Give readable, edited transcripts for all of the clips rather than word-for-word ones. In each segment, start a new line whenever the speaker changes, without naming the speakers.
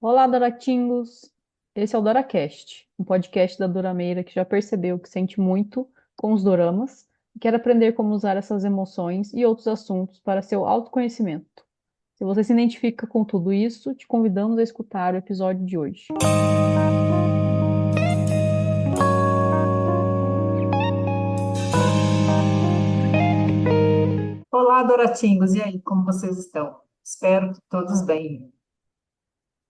Olá, Doratingos! Esse é o DoraCast, um podcast da Dorameira que já percebeu que sente muito com os doramas e quer aprender como usar essas emoções e outros assuntos para seu autoconhecimento. Se você se identifica com tudo isso, te convidamos a escutar o episódio de hoje.
Olá, Doratingos, e aí, como vocês estão? Espero que todos bem.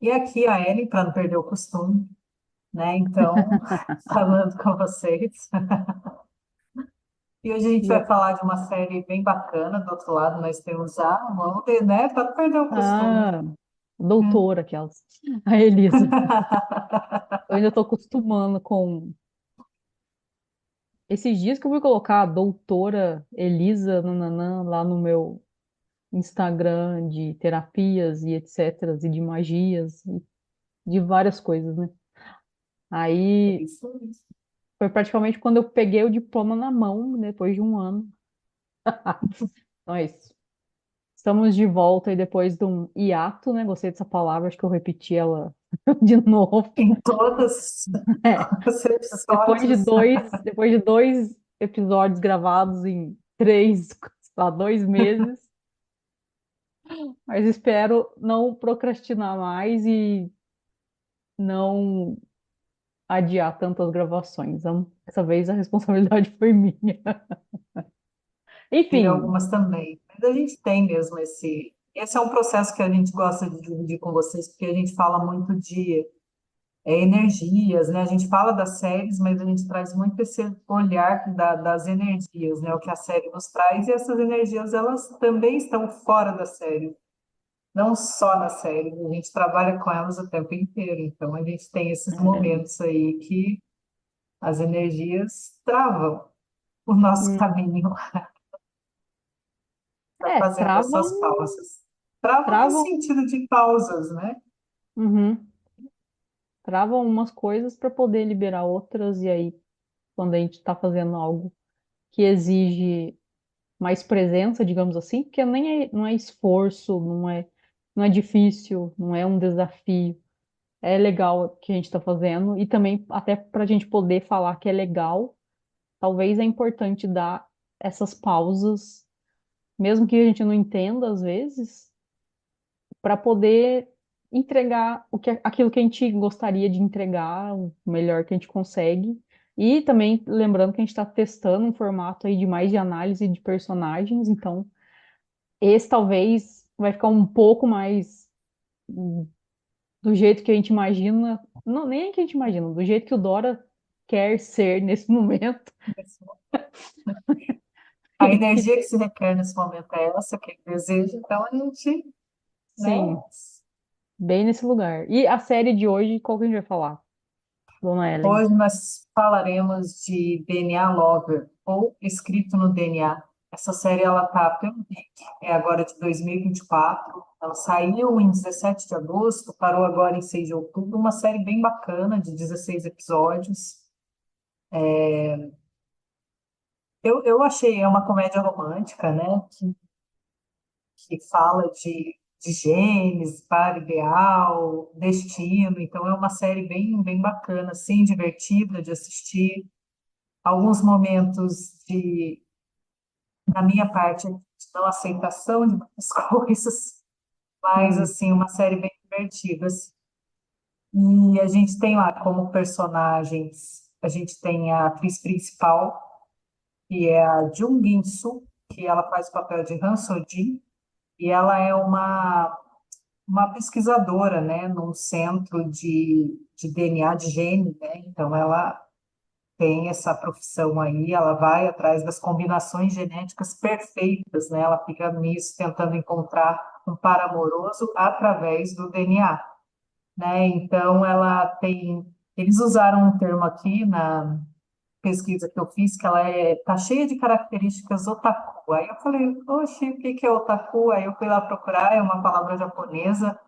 E aqui a Ellen, para não perder o costume, né? Então, falando com vocês. E hoje a gente
E
vai
eu-
falar de uma série bem bacana. Do outro lado, nós temos a Amanda, né? Para não perder o costume.
Ah,
Hum.
doutora, aquelas. A Elisa. Eu ainda estou acostumando com. Esses dias que eu fui colocar a doutora Elisa nananã, lá no meu Instagram de terapias e etc, e de magias, e de várias coisas, né?
É
Aí
isso mesmo.
foi praticamente quando eu peguei o diploma na mão, depois de um ano. Então é isso. Estamos de volta e depois de um hiato, né? Gostei dessa palavra, acho que eu repeti ela de novo.
Em todos
É,
os episódios.
depois de dois episódios gravados em três, sei lá, 2 meses, mas espero não procrastinar mais e não adiar tantas gravações. Dessa vez a responsabilidade foi minha.
Teve
Enfim,
algumas também. Mas a gente tem mesmo esse. Esse é um processo que a gente gosta de dividir com vocês, porque a gente fala muito de energias, né? A gente fala das séries, mas a gente traz muito esse olhar das energias, né? O que a série nos traz, e essas energias, elas também estão fora da série, não só na série, a gente trabalha com elas o tempo inteiro, então a gente tem esses
é,
momentos aí que as energias travam o nosso
hum,
caminho, tá fazendo
travam,
essas pausas. Travam no
travam,
sentido de pausas, né?
uhum, travam umas coisas para poder liberar outras, e aí, quando a gente está fazendo algo que exige mais presença, digamos assim, porque não é esforço, não é difícil, não é um desafio. É legal o que a gente está fazendo, e também até para a gente poder falar que é legal, talvez é importante dar essas pausas, mesmo que a gente não entenda às vezes, para poder entregar aquilo que a gente gostaria de entregar, o melhor que a gente consegue. E também lembrando que a gente está testando um formato aí de mais de análise de personagens, então esse talvez vai ficar um pouco mais do jeito que a gente imagina, não nem que a gente imagina, do jeito que o Dora quer ser nesse momento.
A
Que,
energia que se requer nesse momento é essa, que ele deseja, então a gente, né?
sim, bem nesse lugar. E a série de hoje, qual que a gente vai falar, Dona Ellen?
Hoje nós falaremos de DNA Lover, ou Escrito no DNA. Essa série ela tá pelo Vic, é agora de 2024. Ela saiu em 17 de agosto, parou agora em 6 de outubro. Uma série bem bacana, de 16 episódios. Eu achei, é uma comédia romântica, né? Que fala de genes, para ideal, destino. Então é uma série bem bacana, assim, divertida de assistir. Alguns momentos de, da minha parte, de não aceitação de muitas coisas, mas,
Hum,
assim, uma série bem divertida, assim. E a gente tem lá como personagens, a gente tem a atriz principal, que é a Jung In-soo, que ela faz o papel de Han So-jin, e ela é uma pesquisadora, né, num centro de DNA de gene, né? Então ela tem essa profissão aí, ela vai atrás das combinações genéticas perfeitas, né? Ela fica nisso tentando encontrar um par amoroso através do DNA, né? Então ela tem, eles usaram um termo aqui na pesquisa que eu fiz que ela tá cheia de características otaku. Aí eu falei, oxe, o que que é otaku? Aí eu fui lá procurar, é uma palavra japonesa.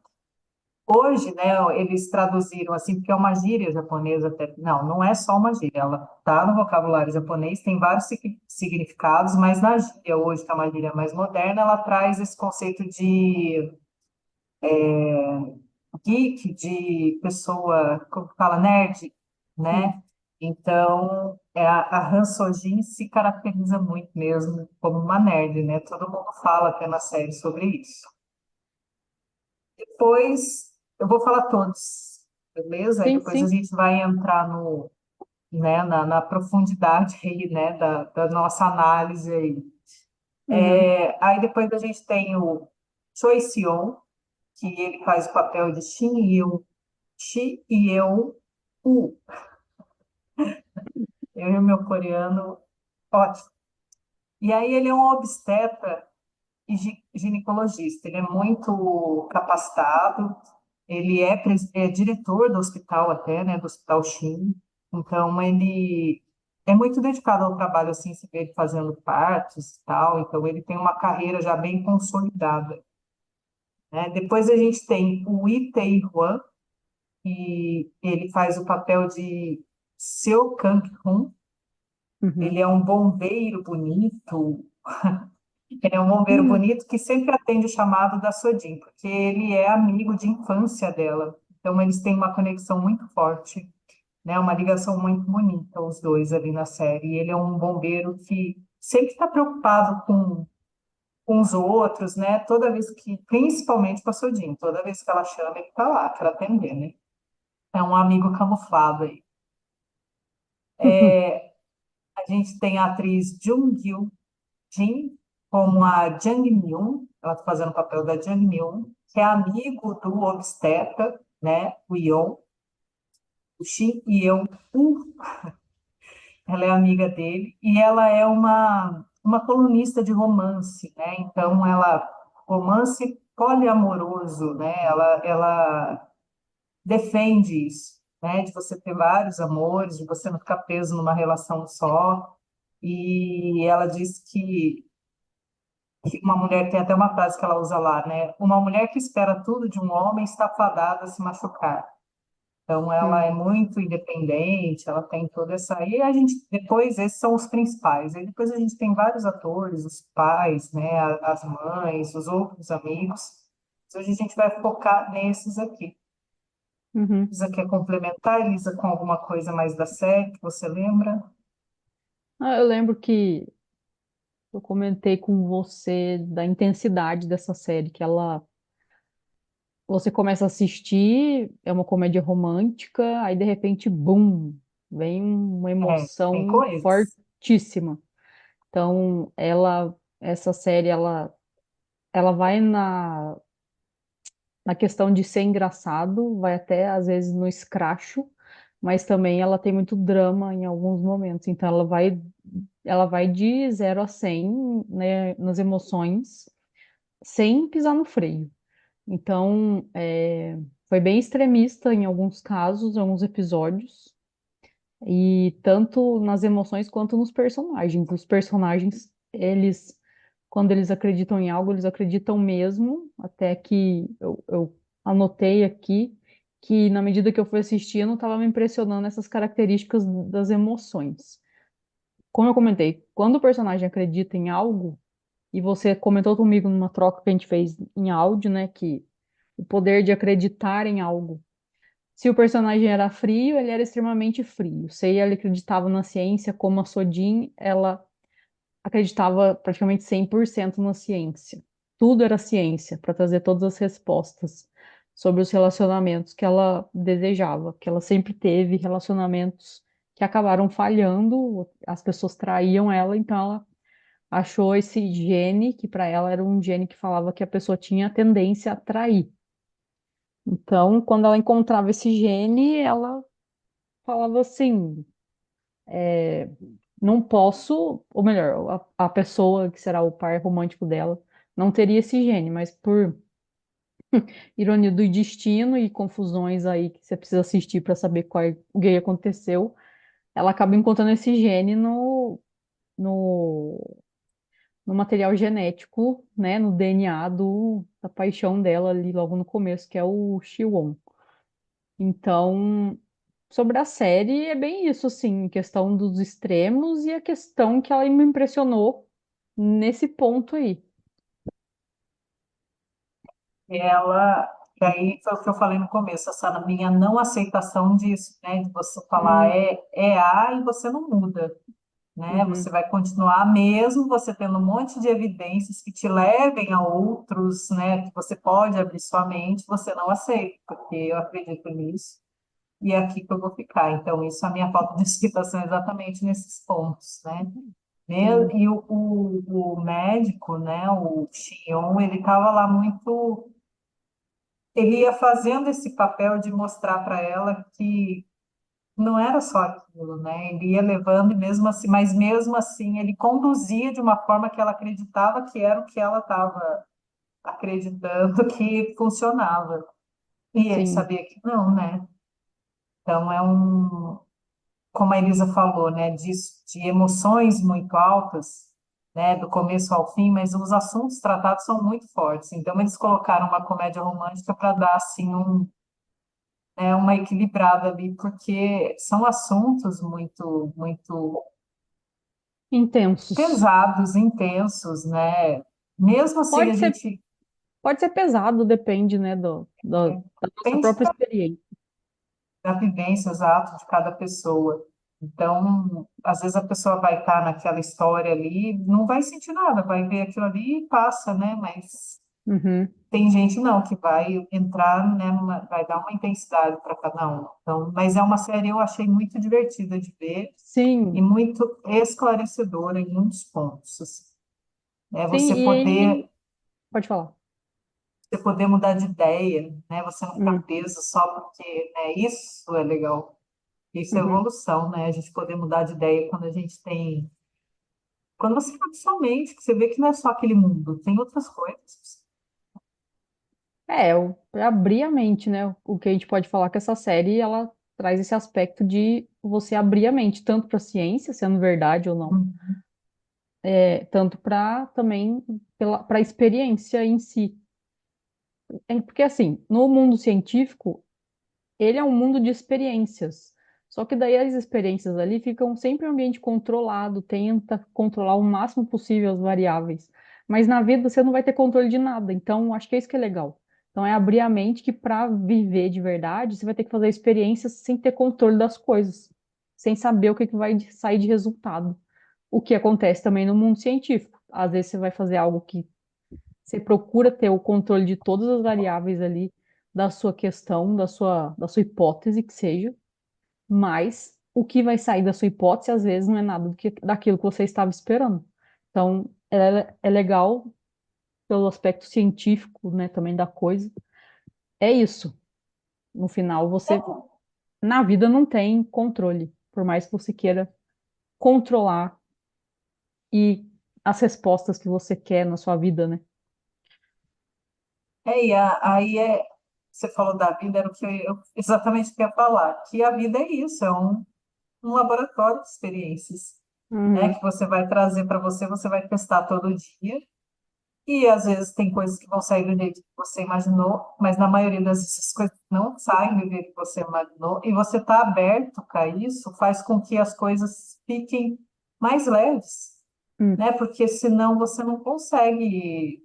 Hoje, né, eles traduziram assim, porque é uma gíria japonesa até. Não, não é só uma gíria, ela está no vocabulário japonês, tem vários significados, mas na gíria hoje, que é uma gíria mais moderna, ela traz esse conceito de geek, de pessoa, como que fala, nerd,
Sim.
né? Então, a Han Sojin se caracteriza muito mesmo como uma nerd, né? Todo mundo fala até na série sobre isso. Depois, eu vou falar todos, beleza? Aí
Sim,
depois a
sim.
gente vai entrar no, né, na profundidade aí, né, da nossa análise aí.
Uhum.
Aí depois a gente tem o Choi Siyon, que ele faz o papel de Shi Yeon-woo. Eu e o meu coreano, ótimo. E aí ele é um obstetra e ginecologista. Ele é muito capacitado. Ele é diretor do hospital até, né, do Hospital Shin. Então ele é muito dedicado ao trabalho, assim, se vê ele fazendo partos e tal. Então ele tem uma carreira já bem consolidada, né? Depois a gente tem o Lee Tae-hwan, que ele faz o papel de Seo Kang-hoon. Ele
Uhum.
é um bombeiro bonito. Ele é um bombeiro
Uhum.
bonito que sempre atende o chamado da Sodin, porque ele é amigo de infância dela. Então eles têm uma conexão muito forte, né? Uma ligação muito bonita, os dois ali na série. E ele é um bombeiro que sempre está preocupado com os outros, né? Toda vez que, principalmente com a Sodin, toda vez que ela chama, ele está lá para atender, né? É um amigo camuflado aí. A gente tem a atriz Jung Gil Jin como a Jang Myun, ela está fazendo o papel da Jang Myun, que é amigo do obstetra, né, o Yeon, o Shin Yeon-woo, ela é amiga dele, e ela é uma colunista de romance, né, então ela, romance poliamoroso, né, ela defende isso, né, de você ter vários amores, de você não ficar preso numa relação só, e ela diz que uma mulher, tem até uma frase que ela usa lá, né? Uma mulher que espera tudo de um homem está fadada a se machucar. Então, ela é
Hum.
muito independente, ela tem toda essa. E a gente, depois, esses são os principais. E depois a gente tem vários atores, os pais, né? As mães, os outros amigos. Hoje a gente vai focar nesses aqui.
Uhum.
Elisa quer complementar, Elisa, com alguma coisa mais da série que você lembra?
Ah, eu lembro que eu comentei com você da intensidade dessa série, que ela, você começa a assistir, é uma comédia romântica, aí de repente, bum, vem uma
Tem
emoção
coisas.
fortíssima. Então, essa série, ela vai na questão de ser engraçado, vai até às vezes no escracho, mas também ela tem muito drama em alguns momentos. Então, ela vai de 0 a 100, né, nas emoções, sem pisar no freio. Então, foi bem extremista em alguns casos, em alguns episódios, e tanto nas emoções quanto nos personagens. Os personagens, quando eles acreditam em algo, eles acreditam mesmo, até que eu anotei aqui que, na medida que eu fui assistindo, estava me impressionando essas características das emoções. Como eu comentei, quando o personagem acredita em algo, e você comentou comigo numa troca que a gente fez em áudio, né, que o poder de acreditar em algo. Se o personagem era frio, ele era extremamente frio. Se ele acreditava na ciência, como a Sodin, ela acreditava praticamente 100% na ciência. Tudo era ciência, para trazer todas as respostas sobre os relacionamentos que ela desejava, que ela sempre teve relacionamentos que acabaram falhando, as pessoas traíam ela, então ela achou esse gene, que para ela era um gene que falava que a pessoa tinha a tendência a trair. Então, quando ela encontrava esse gene, ela falava assim: não posso, ou melhor, a pessoa que será o par romântico dela não teria esse gene, mas por ironia do destino e confusões aí que você precisa assistir para saber o que aconteceu, ela acaba encontrando esse gene no, no material genético, né, no DNA da paixão dela ali logo no começo, que é o Shiwon. Então, sobre a série, é bem isso, assim, questão dos extremos e a questão que ela me impressionou nesse ponto aí.
Ela que aí foi o que eu falei no começo, essa minha não aceitação disso, né? De você falar
Hum,
é A e você não muda, né? Você
uhum,
vai continuar mesmo você tendo um monte de evidências que te levem a outros, né? Que você pode abrir sua mente, você não aceita, porque eu acredito nisso e é aqui que eu vou ficar. Então, isso é a minha falta de aceitação exatamente nesses pontos, né?
sim,
E o médico, né, o Xion, ele estava lá muito. Ele ia fazendo esse papel de mostrar para ela que não era só aquilo, né? Ele ia levando, e mesmo assim, mas mesmo assim, ele conduzia de uma forma que ela acreditava que era o que ela estava acreditando que funcionava. E ele
sim.
sabia que não, né? Então, como a Elisa falou, né, de emoções muito altas, né, do começo ao fim, mas os assuntos tratados são muito fortes. Então, eles colocaram uma comédia romântica para dar, assim, uma equilibrada ali, porque são assuntos muito, muito
Intensos.
pesados, intensos, né? Mesmo assim, a
Pode ser,
gente
pode ser pesado, depende, né, da nossa
tem
própria experiência.
da vivência exata de cada pessoa. Então, às vezes a pessoa vai estar naquela história ali, não vai sentir nada, vai ver aquilo ali e passa, né? Mas
Uhum.
tem gente não que vai entrar, né, vai dar uma intensidade para cada um. Então, mas é uma série eu achei muito divertida de ver e
Sim,
muito esclarecedora em muitos pontos, assim. É
sim, e ele. Pode falar.
você poder mudar de ideia, né? Você não ficar
Hum,
preso só porque, né, isso é legal. Isso é
uhum.
evolução, né? A gente poder mudar de ideia quando a gente tem. Quando você abre sua mente, que você vê que não é só aquele mundo, tem outras coisas.
Pra abrir a mente, né? O que a gente pode falar que essa série, ela traz esse aspecto de você abrir a mente, tanto para a ciência, sendo verdade ou não,
Hum.
tanto para também para a experiência em si. Porque assim, no mundo científico, ele é um mundo de experiências. Só que daí as experiências ali ficam sempre em um ambiente controlado, tenta controlar o máximo possível as variáveis. Mas na vida você não vai ter controle de nada. Então, acho que é isso que é legal. Então, é abrir a mente que para viver de verdade, você vai ter que fazer experiências sem ter controle das coisas, sem saber o que vai sair de resultado. O que acontece também no mundo científico. Às vezes você vai fazer algo que você procura ter o controle de todas as variáveis ali da sua questão, da sua hipótese que seja, mas o que vai sair da sua hipótese às vezes não é nada daquilo que você estava esperando. Então, é legal pelo aspecto científico, né, também da coisa. É isso. No final, você na vida não tem controle, por mais que você queira controlar e as respostas que você quer na sua vida, né?
Você falou da vida, era o que exatamente o que eu ia falar, que a vida é isso, um laboratório de experiências, né?
Uhum,
Que você vai trazer para você, você vai testar todo dia. E às vezes tem coisas que vão sair do jeito que você imaginou, mas na maioria das vezes as coisas não saem do jeito que você imaginou. E você está aberto para isso, faz com que as coisas fiquem mais leves,
uhum,
né? Porque senão você não consegue,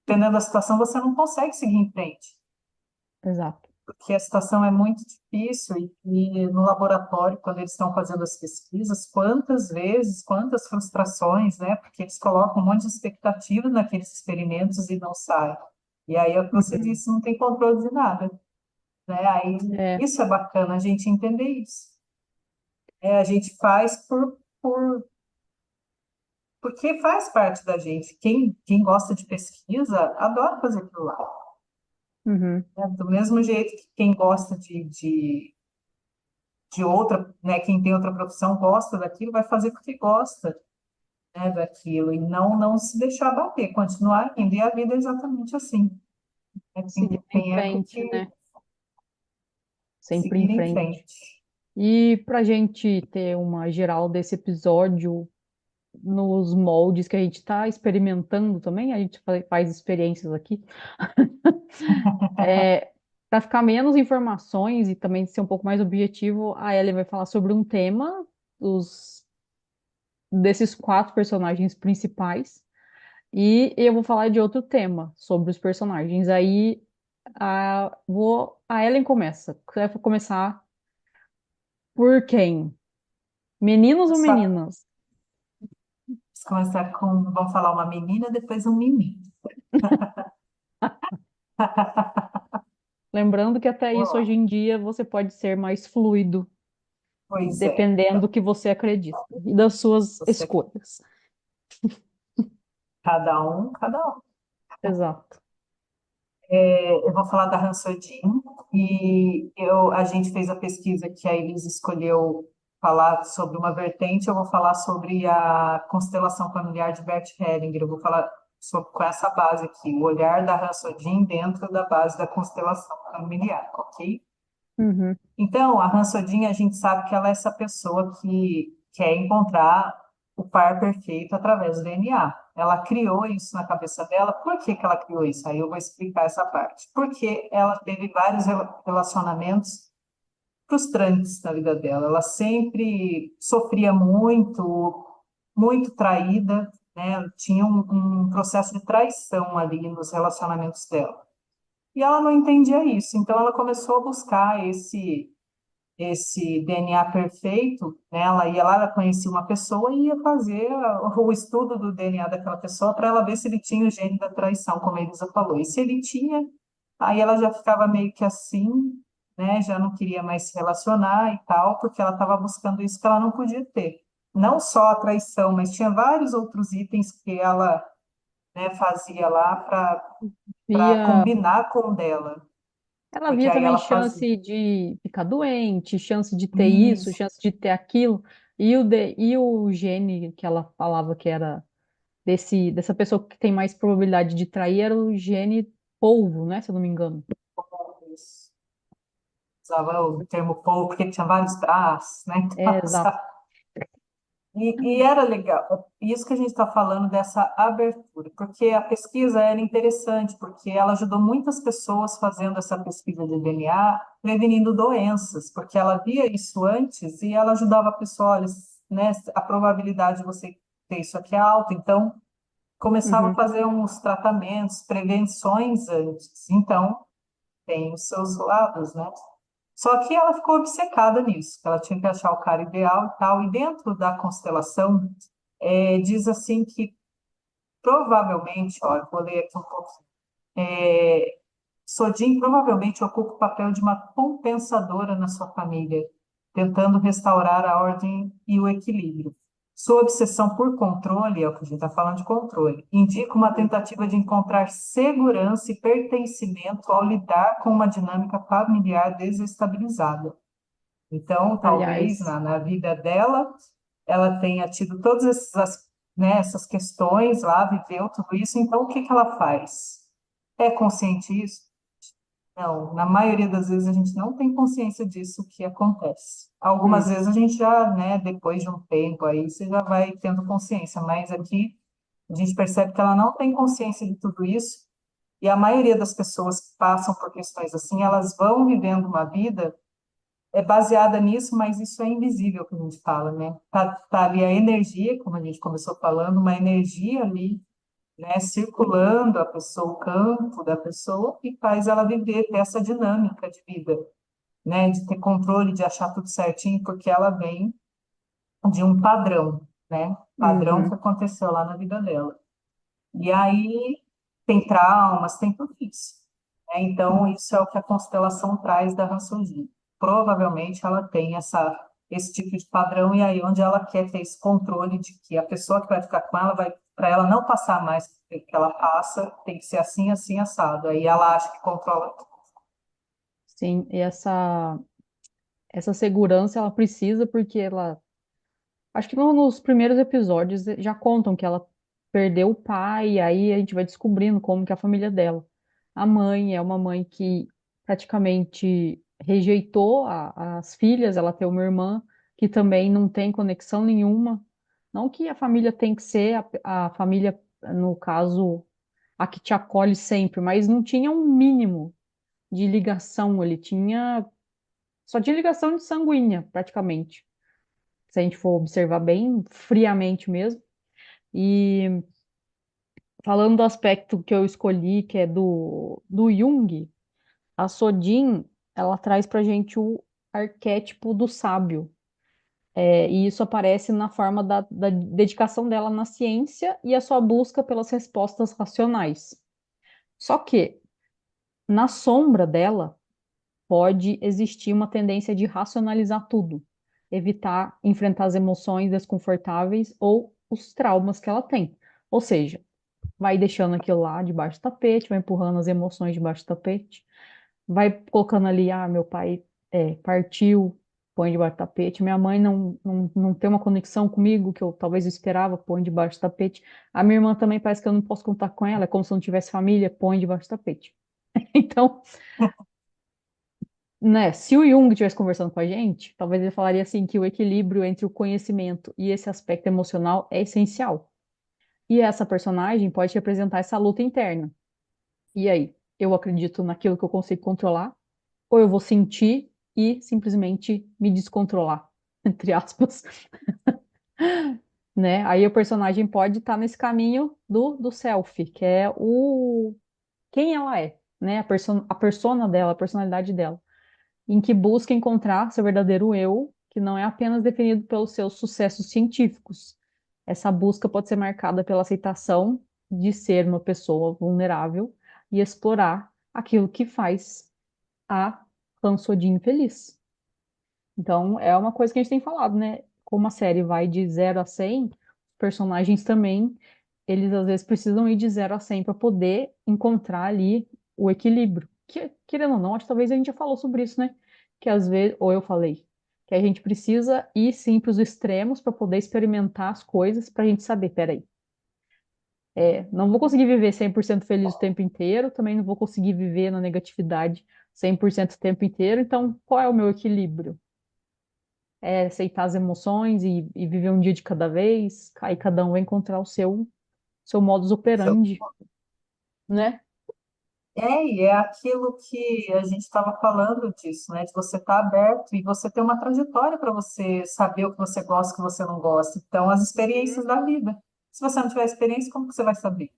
dependendo da situação, você não consegue seguir em frente.
exato.
Porque a situação é muito difícil e no laboratório, quando eles estão fazendo as pesquisas, quantas vezes, quantas frustrações, né? Porque eles colocam um monte de expectativa naqueles experimentos e não sai. E aí é o que você
Uhum.
disse, não tem controle de nada, né? Aí
É,
isso é bacana a gente entender isso. A gente faz porque faz parte da gente. Quem gosta de pesquisa adora fazer aquilo lá,
uhum,
né? Do mesmo jeito que quem gosta de outra, né, quem tem outra profissão gosta daquilo, vai fazer porque gosta, né, daquilo e não se deixar bater, continuar indo. E a vida é exatamente assim, né?
seguindo em
Tem época
frente,
que
né? Sempre em
seguir em
frente.
frente.
E para a gente ter uma geral desse episódio nos moldes que a gente está experimentando também, a gente faz experiências aqui, para ficar menos informações e também ser um pouco mais objetivo, a Ellen vai falar sobre um tema desses quatro personagens principais, e eu vou falar de outro tema sobre os personagens. Aí A Ellen começa. Você vai começar por quem? Meninos ou
Só
meninas?
vamos começar com, vamos falar uma menina, depois um menino.
Lembrando que até
Vamos
isso, hoje
lá.
em dia, você pode ser mais fluido,
Pois é.
dependendo
Então,
do que você acredita e das suas
você,
escolhas.
cada um.
Exato.
Eu vou falar da Hansardin a gente fez a pesquisa que a Elisa escolheu falar sobre uma vertente, eu vou falar sobre a constelação familiar de Bert Hellinger, eu vou falar com essa base aqui, o olhar da Hansardin dentro da base da constelação familiar, ok?
Uhum.
Então, a Hansardin, a gente sabe que ela é essa pessoa que quer encontrar o par perfeito através do DNA. Ela criou isso na cabeça dela. Por que que ela criou isso? Aí eu vou explicar essa parte. Porque ela teve vários relacionamentos frustrantes na vida dela. Ela sempre sofria muito, muito traída, né? Tinha um processo de traição ali nos relacionamentos dela. E ela não entendia isso. Então, ela começou a buscar esse DNA perfeito, né? Ela ia lá, ela conhecia uma pessoa e ia fazer o estudo do DNA daquela pessoa para ela ver se ele tinha o gene da traição, como a Elisa falou. E se ele tinha, aí ela já ficava meio que assim, né? Já não queria mais se relacionar e tal, porque ela estava buscando isso que ela não podia ter. Não só a traição, mas tinha vários outros itens que ela, né, fazia lá para
Via,
combinar com o dela,
ela
porque
via
aí
também
ela fazia
chance de ficar doente, chance de ter isso,
isso.
chance de ter aquilo. E o gene que ela falava que era dessa pessoa que tem mais probabilidade de trair era o gene polvo, né? Se eu não me engano.
Isso. Usava o termo polvo porque tinha vários braços, né?
É,
Então,
exato.
e era legal, isso que a gente está falando dessa abertura, porque a pesquisa era interessante, porque ela ajudou muitas pessoas fazendo essa pesquisa de DNA, prevenindo doenças, porque ela via isso antes e ela ajudava a pessoa, olha, né, a probabilidade de você ter isso aqui é alta, então começava a
Uhum.
fazer uns tratamentos, prevenções antes. Então, tem os seus lados, né? Só que ela ficou obcecada nisso, que ela tinha que achar o cara ideal e tal. E dentro da constelação, diz assim que provavelmente, olha, vou ler aqui um pouquinho. Sodin provavelmente ocupa o papel de uma compensadora na sua família, tentando restaurar a ordem e o equilíbrio. Sua obsessão por controle, é o que a gente está falando de controle, indica uma tentativa de encontrar segurança e pertencimento ao lidar com uma dinâmica familiar desestabilizada. Então, talvez
Aliás,
na vida dela, ela tenha tido todas né, essas questões lá, viveu tudo isso. Então, o que que ela faz? É consciente isso? Não, na maioria das vezes a gente não tem consciência disso que acontece. Algumas
hum,
vezes a gente já, né, depois de um tempo aí, você já vai tendo consciência, mas aqui a gente percebe que ela não tem consciência de tudo isso, e a maioria das pessoas que passam por questões assim, elas vão vivendo uma vida baseada nisso, mas isso é invisível que a gente fala, né? Tá ali a energia, como a gente começou falando, uma energia ali, né, circulando a pessoa, o campo da pessoa, e faz ela viver, ter essa dinâmica de vida, né, de ter controle, de achar tudo certinho, porque ela vem de um padrão, né, padrão que
uhum,
aconteceu lá na vida dela. E aí tem traumas, tem tudo isso, né? Então, isso é o que a constelação traz da rançongenia. Provavelmente ela tem esse tipo de padrão, e aí onde ela quer ter esse controle de que a pessoa que vai ficar com ela vai, para ela não passar mais o que ela passa, tem que ser assim, assim, assado. Aí ela acha que controla tudo.
sim, e essa segurança ela precisa porque ela. Acho que nos primeiros episódios já contam que ela perdeu o pai, e aí a gente vai descobrindo como que é a família dela. A mãe é uma mãe que praticamente rejeitou as filhas, ela tem uma irmã que também não tem conexão nenhuma. Não que a família tem que ser a família, no caso, a que te acolhe sempre, mas não tinha um mínimo de ligação, ele tinha, só tinha ligação de sanguínea, praticamente, se a gente for observar bem friamente mesmo. E falando do aspecto que eu escolhi, que é do Jung, A Sodin, ela traz pra gente o arquétipo do sábio. E isso aparece na forma da dedicação dela na ciência e a sua busca pelas respostas racionais. Só que, na sombra dela, pode existir uma tendência de racionalizar tudo, evitar enfrentar as emoções desconfortáveis ou os traumas que ela tem. Ou seja, vai deixando aquilo lá debaixo do tapete, vai empurrando as emoções debaixo do tapete, vai colocando ali, meu pai partiu, põe debaixo do tapete, minha mãe não tem uma conexão comigo que eu talvez esperava, põe debaixo do tapete. A minha irmã também parece que eu não posso contar com ela, é como se não tivesse família, põe debaixo do tapete. Então, né, se o Jung estivesse conversando com a gente, talvez ele falaria assim que o equilíbrio entre o conhecimento e esse aspecto emocional é essencial. E essa personagem pode representar essa luta interna. E aí, eu acredito naquilo que eu consigo controlar, ou eu vou sentir e simplesmente me descontrolar, entre aspas, né? Aí o personagem pode estar nesse caminho do self, que é o quem ela é, né? A persona dela, a personalidade dela, em que busca encontrar seu verdadeiro eu, que não é apenas definido pelos seus sucessos científicos. Essa busca pode ser marcada pela aceitação de ser uma pessoa vulnerável e explorar aquilo que faz a Hansodin feliz. Então, é uma coisa que a gente tem falado, né? Como a série vai de 0 a 100, os personagens também, eles às vezes precisam ir de 0 a 100 para poder encontrar ali o equilíbrio. Que, querendo ou não, acho que talvez a gente já falou sobre isso, né? Que às vezes, ou eu falei, que a gente precisa ir sim para os extremos para poder experimentar as coisas, para a gente saber, peraí, não vou conseguir viver 100% feliz o tempo inteiro, também não vou conseguir viver na negatividade 100% o tempo inteiro, então qual é o meu equilíbrio? Aceitar as emoções e viver um dia de cada vez, aí cada um vai encontrar o seu modus operandi, né?
E é aquilo que a gente estava falando disso, né? De você estar aberto e você ter uma trajetória para você saber o que você gosta e o que você não gosta. Então, as experiências da vida. Se você não tiver experiência, como que você vai saber?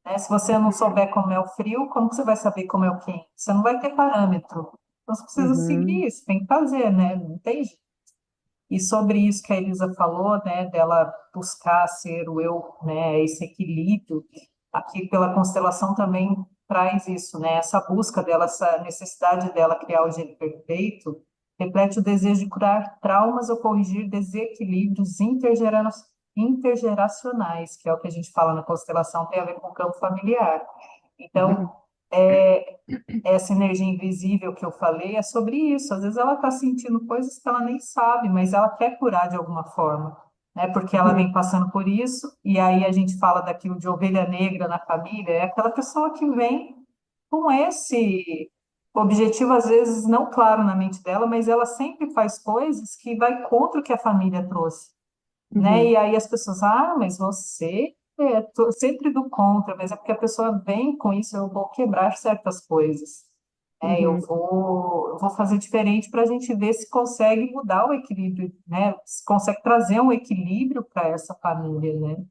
Né? Se você não souber como é o frio, como que você vai saber como é o quente? Você não vai ter parâmetro. Então, você precisa
Uhum,
seguir isso, tem que fazer, né? Não tem jeito. E sobre isso que a Elisa falou, né, dela buscar ser o eu, né, esse equilíbrio, aqui pela constelação também traz isso, né, essa busca dela, essa necessidade dela criar o gene perfeito, reflete o desejo de curar traumas ou corrigir desequilíbrios intergeracionais, que é o que a gente fala na constelação, tem a ver com o campo familiar. Então,
uhum,
é, essa energia invisível que eu falei é sobre isso. Às vezes ela está sentindo coisas que ela nem sabe, mas ela quer curar de alguma forma, né? Porque ela
uhum,
vem passando por isso, e aí a gente fala daquilo de ovelha negra na família, é aquela pessoa que vem com esse objetivo, às vezes não claro na mente dela, mas ela sempre faz coisas que vai contra o que a família trouxe, né?
uhum,
E aí as pessoas, mas você tô sempre do contra, mas é porque a pessoa vem com isso, eu vou quebrar certas coisas.
uhum.
Eu vou fazer diferente para a gente ver se consegue mudar o equilíbrio, né? Se consegue trazer um equilíbrio para essa família, né?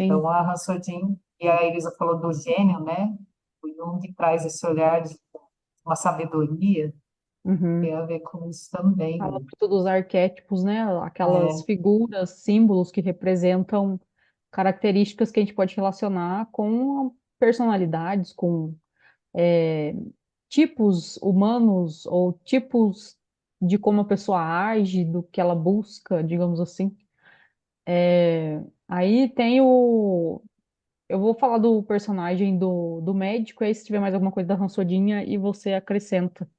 Então,
Sim,
a Hansodin, e a Elisa falou do gênio, né? O Jung traz esse olhar de uma sabedoria,
uhum.
tem a ver com isso também,
Fala
né?
muito dos arquétipos, né? Aquelas
É,
figuras, símbolos que representam características que a gente pode relacionar com personalidades, com é, tipos humanos ou tipos de como a pessoa age, do que ela busca, digamos assim. Aí tem o. Eu vou falar do personagem do médico, aí se tiver mais alguma coisa da Ransodinha e você acrescenta.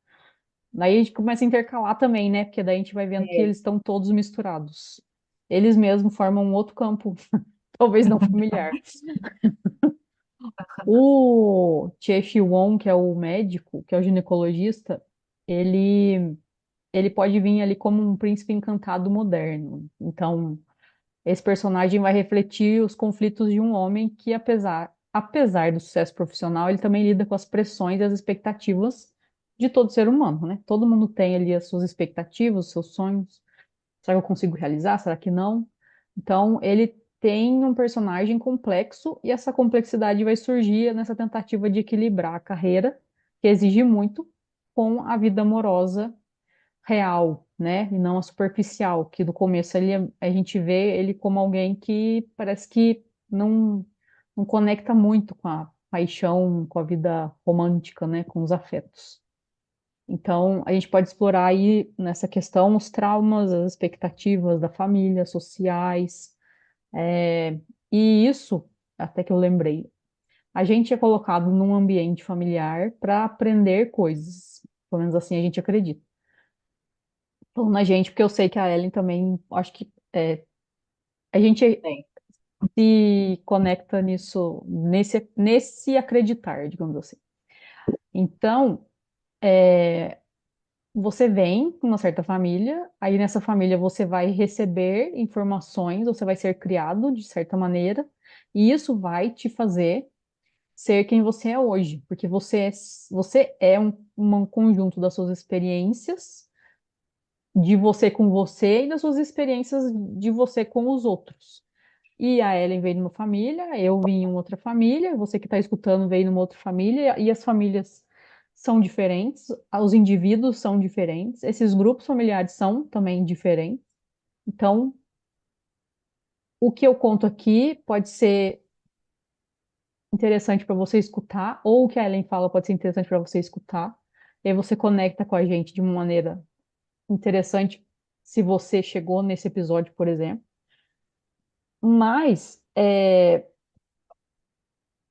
Daí a gente começa a intercalar também, né? Porque daí a gente vai vendo que
é,
eles estão todos misturados. Eles mesmos formam um outro campo, talvez não familiar. O Che Shi-won, que é o médico, que é o ginecologista, ele, ele pode vir ali como um príncipe encantado moderno. Então, esse personagem vai refletir os conflitos de um homem que, apesar do sucesso profissional, ele também lida com as pressões e as expectativas de todo ser humano, né? Todo mundo tem ali as suas expectativas, os seus sonhos. Será que eu consigo realizar? Será que não? Então, ele tem um personagem complexo e essa complexidade vai surgir nessa tentativa de equilibrar a carreira que exige muito com a vida amorosa real, né? E não a superficial, que no começo a gente vê ele como alguém que parece que não conecta muito com a paixão, com a vida romântica, né? Com os afetos. Então, a gente pode explorar aí nessa questão os traumas, as expectativas da família, sociais, e isso, até que eu lembrei, a gente é colocado num ambiente familiar para aprender coisas, pelo menos assim a gente acredita. Falando a gente, porque eu sei que a Ellen também, acho que a gente
Tem.
se conecta nisso, nesse acreditar, digamos assim. Então, você vem com uma certa família, aí nessa família você vai receber informações, você vai ser criado de certa maneira, e isso vai te fazer ser quem você é hoje, porque você é um conjunto das suas experiências, de você e das suas experiências de você com os outros. E a Ellen veio numa família, eu vim em outra família, você que está escutando veio numa outra família, e as famílias são diferentes, os indivíduos são diferentes, esses grupos familiares são também diferentes. Então, o que eu conto aqui pode ser interessante para você escutar, ou o que a Ellen fala pode ser interessante para você escutar, e aí você conecta com a gente de uma maneira interessante se você chegou nesse episódio, por exemplo. Mas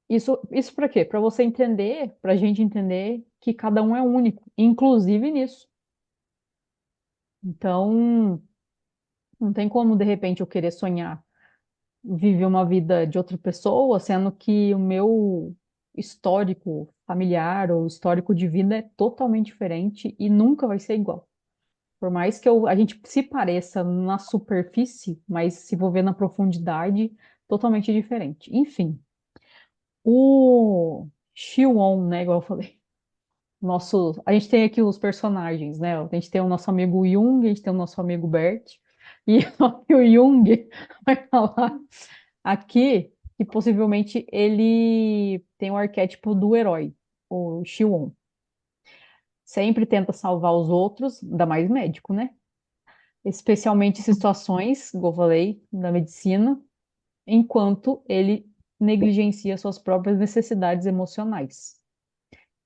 isso para quê? Para você entender, para a gente entender que cada um é único, inclusive nisso. Então, não tem como, de repente, eu querer sonhar, viver uma vida de outra pessoa, sendo que o meu histórico familiar ou histórico de vida é totalmente diferente e nunca vai ser igual. Por mais que a gente se pareça na superfície, mas se for ver na profundidade, totalmente diferente. Enfim, o Xion, né, igual eu falei. A gente tem aqui os personagens, né? A gente tem o nosso amigo Jung, a gente tem o nosso amigo Bert, e o Jung vai falar aqui que possivelmente ele tem o arquétipo do herói, o Xion. Sempre tenta salvar os outros, ainda mais médico, né? Especialmente em situações, como eu falei, da medicina, enquanto ele negligencia suas próprias necessidades emocionais.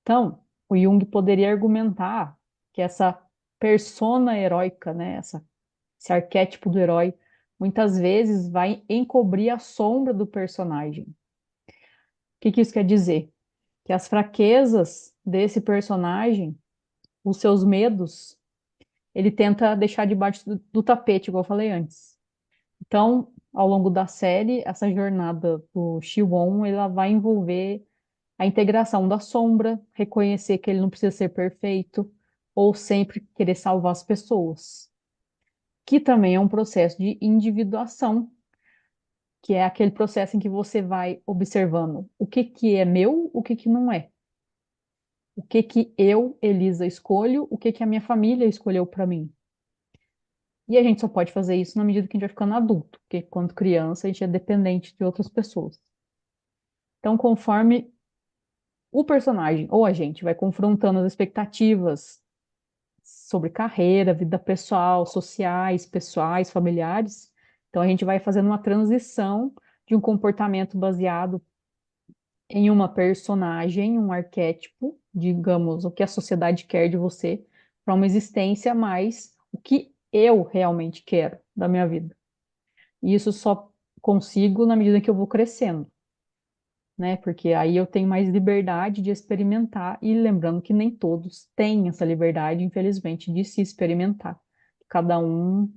Então, o Jung poderia argumentar que essa persona heróica, né, esse arquétipo do herói, muitas vezes vai encobrir a sombra do personagem. O que que isso quer dizer? Que as fraquezas desse personagem, os seus medos, ele tenta deixar debaixo do tapete, igual eu falei antes. Então, ao longo da série, essa jornada do Shiwon, ela vai envolver a integração da sombra, reconhecer que ele não precisa ser perfeito ou sempre querer salvar as pessoas, que também é um processo de individuação, que é aquele processo em que você vai observando o que que é meu, o que não é. O que que eu, Elisa, escolho, o que que a minha família escolheu para mim. E a gente só pode fazer isso na medida que a gente vai ficando adulto, porque quando criança a gente é dependente de outras pessoas. Então, conforme o personagem ou a gente vai confrontando as expectativas sobre carreira, vida pessoal, sociais, pessoais, familiares. Então a gente vai fazendo uma transição de um comportamento baseado em uma personagem, um arquétipo, digamos, o que a sociedade quer de você, para uma existência mais o que eu realmente quero da minha vida. E isso só consigo na medida que eu vou crescendo, né? Porque aí eu tenho mais liberdade de experimentar e lembrando que nem todos têm essa liberdade, infelizmente, de se experimentar. Cada um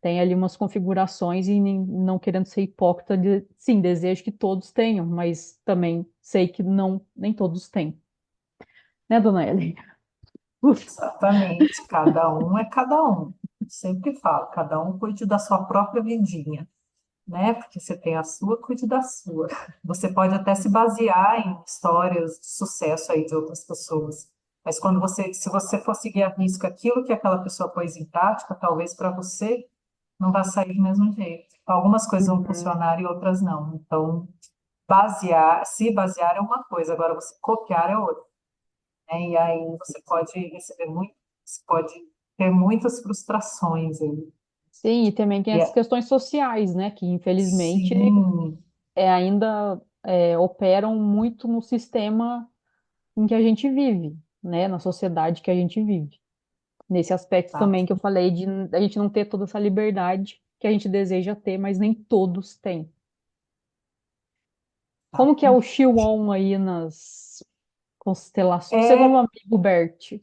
tem ali umas configurações e não querendo ser hipócrita, sim, desejo que todos tenham, mas também sei que não, nem todos têm. Né, dona Ellen? Uf.
Exatamente, cada um é cada um. Sempre falo, cada um cuide da sua própria vidinha, né? Porque você tem a sua, cuide da sua. Você pode até se basear em histórias de sucesso aí de outras pessoas, mas quando se você for seguir à risca aquilo que aquela pessoa pôs em prática, talvez para você não vai sair do mesmo jeito. Algumas coisas vão
Uhum.
funcionar e outras não. Então, se basear é uma coisa, agora você copiar é outra. né? E aí você pode receber muito, você pode ter muitas frustrações aí.
Sim, e também tem
E
as questões sociais, né, que infelizmente
sim,
ainda operam muito no sistema em que a gente vive, né, na sociedade que a gente vive. Nesse aspecto
tá,
também que eu falei de a gente não ter toda essa liberdade que a gente deseja ter, mas nem todos têm.
tá.
Como que é o Xion aí nas constelações? Segundo o
É,
amigo Bert.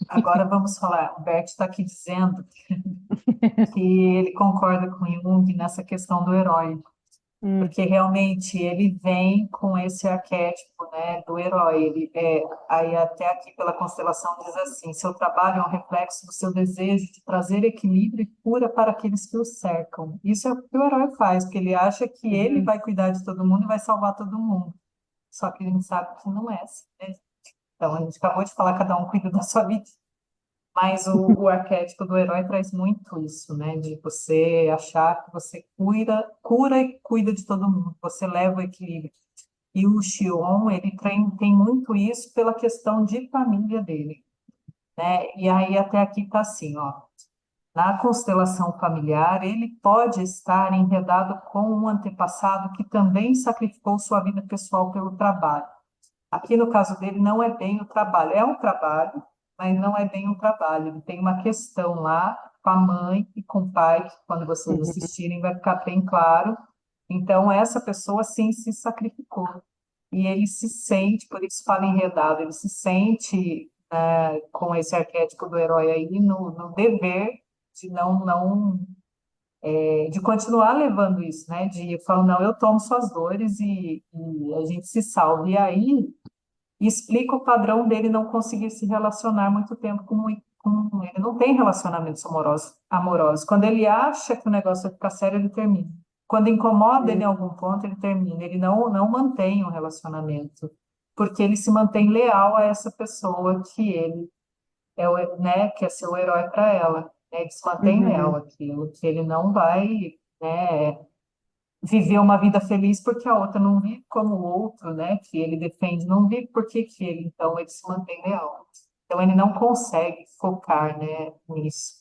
agora vamos falar. O Bert está aqui dizendo que ele concorda com Jung nessa questão do herói,
Hum,
porque realmente ele vem com esse arquétipo, né, do herói. Aí até aqui pela constelação diz assim: seu trabalho é um reflexo do seu desejo de trazer equilíbrio e cura para aqueles que o cercam. Isso é o que o herói faz, porque ele acha que ele
uhum,
vai cuidar de todo mundo e vai salvar todo mundo. Só que a gente sabe que não é assim, né? Então, a gente acabou de falar, cada um cuida da sua vida. Mas o arquétipo do herói traz muito isso, né? De você achar que você cura e cuida de todo mundo, você leva o equilíbrio. E o Xion, ele tem muito isso pela questão de família dele, né? E aí até aqui tá assim, ó. Na constelação familiar, ele pode estar enredado com um antepassado que também sacrificou sua vida pessoal pelo trabalho. Aqui no caso dele não é bem o trabalho, é um trabalho, mas não é bem um trabalho. Ele tem uma questão lá com a mãe e com o pai, que quando vocês
uhum,
assistirem vai ficar bem claro. Então, essa pessoa sim se sacrificou. E ele se sente, por isso fala enredado, ele se sente com esse arquétipo do herói aí no dever de de continuar levando isso, né? De falar, não, eu tomo suas dores e a gente se salva. E aí e explica o padrão dele não conseguir se relacionar muito tempo com ele. Não tem relacionamentos amorosos. Quando ele acha que o negócio vai ficar sério, ele termina. Quando incomoda ele em
uhum,
algum ponto, ele termina. Ele não mantém um relacionamento, porque ele se mantém leal a essa pessoa que ele né, que é seu herói para ela. Né? Ele se mantém leal
uhum,
àquilo, que ele não vai, né, viver uma vida feliz porque a outra não vive como o outro, né, que ele defende, não vive porque que ele, então, ele se mantém leal. Então, ele não consegue focar, né, nisso.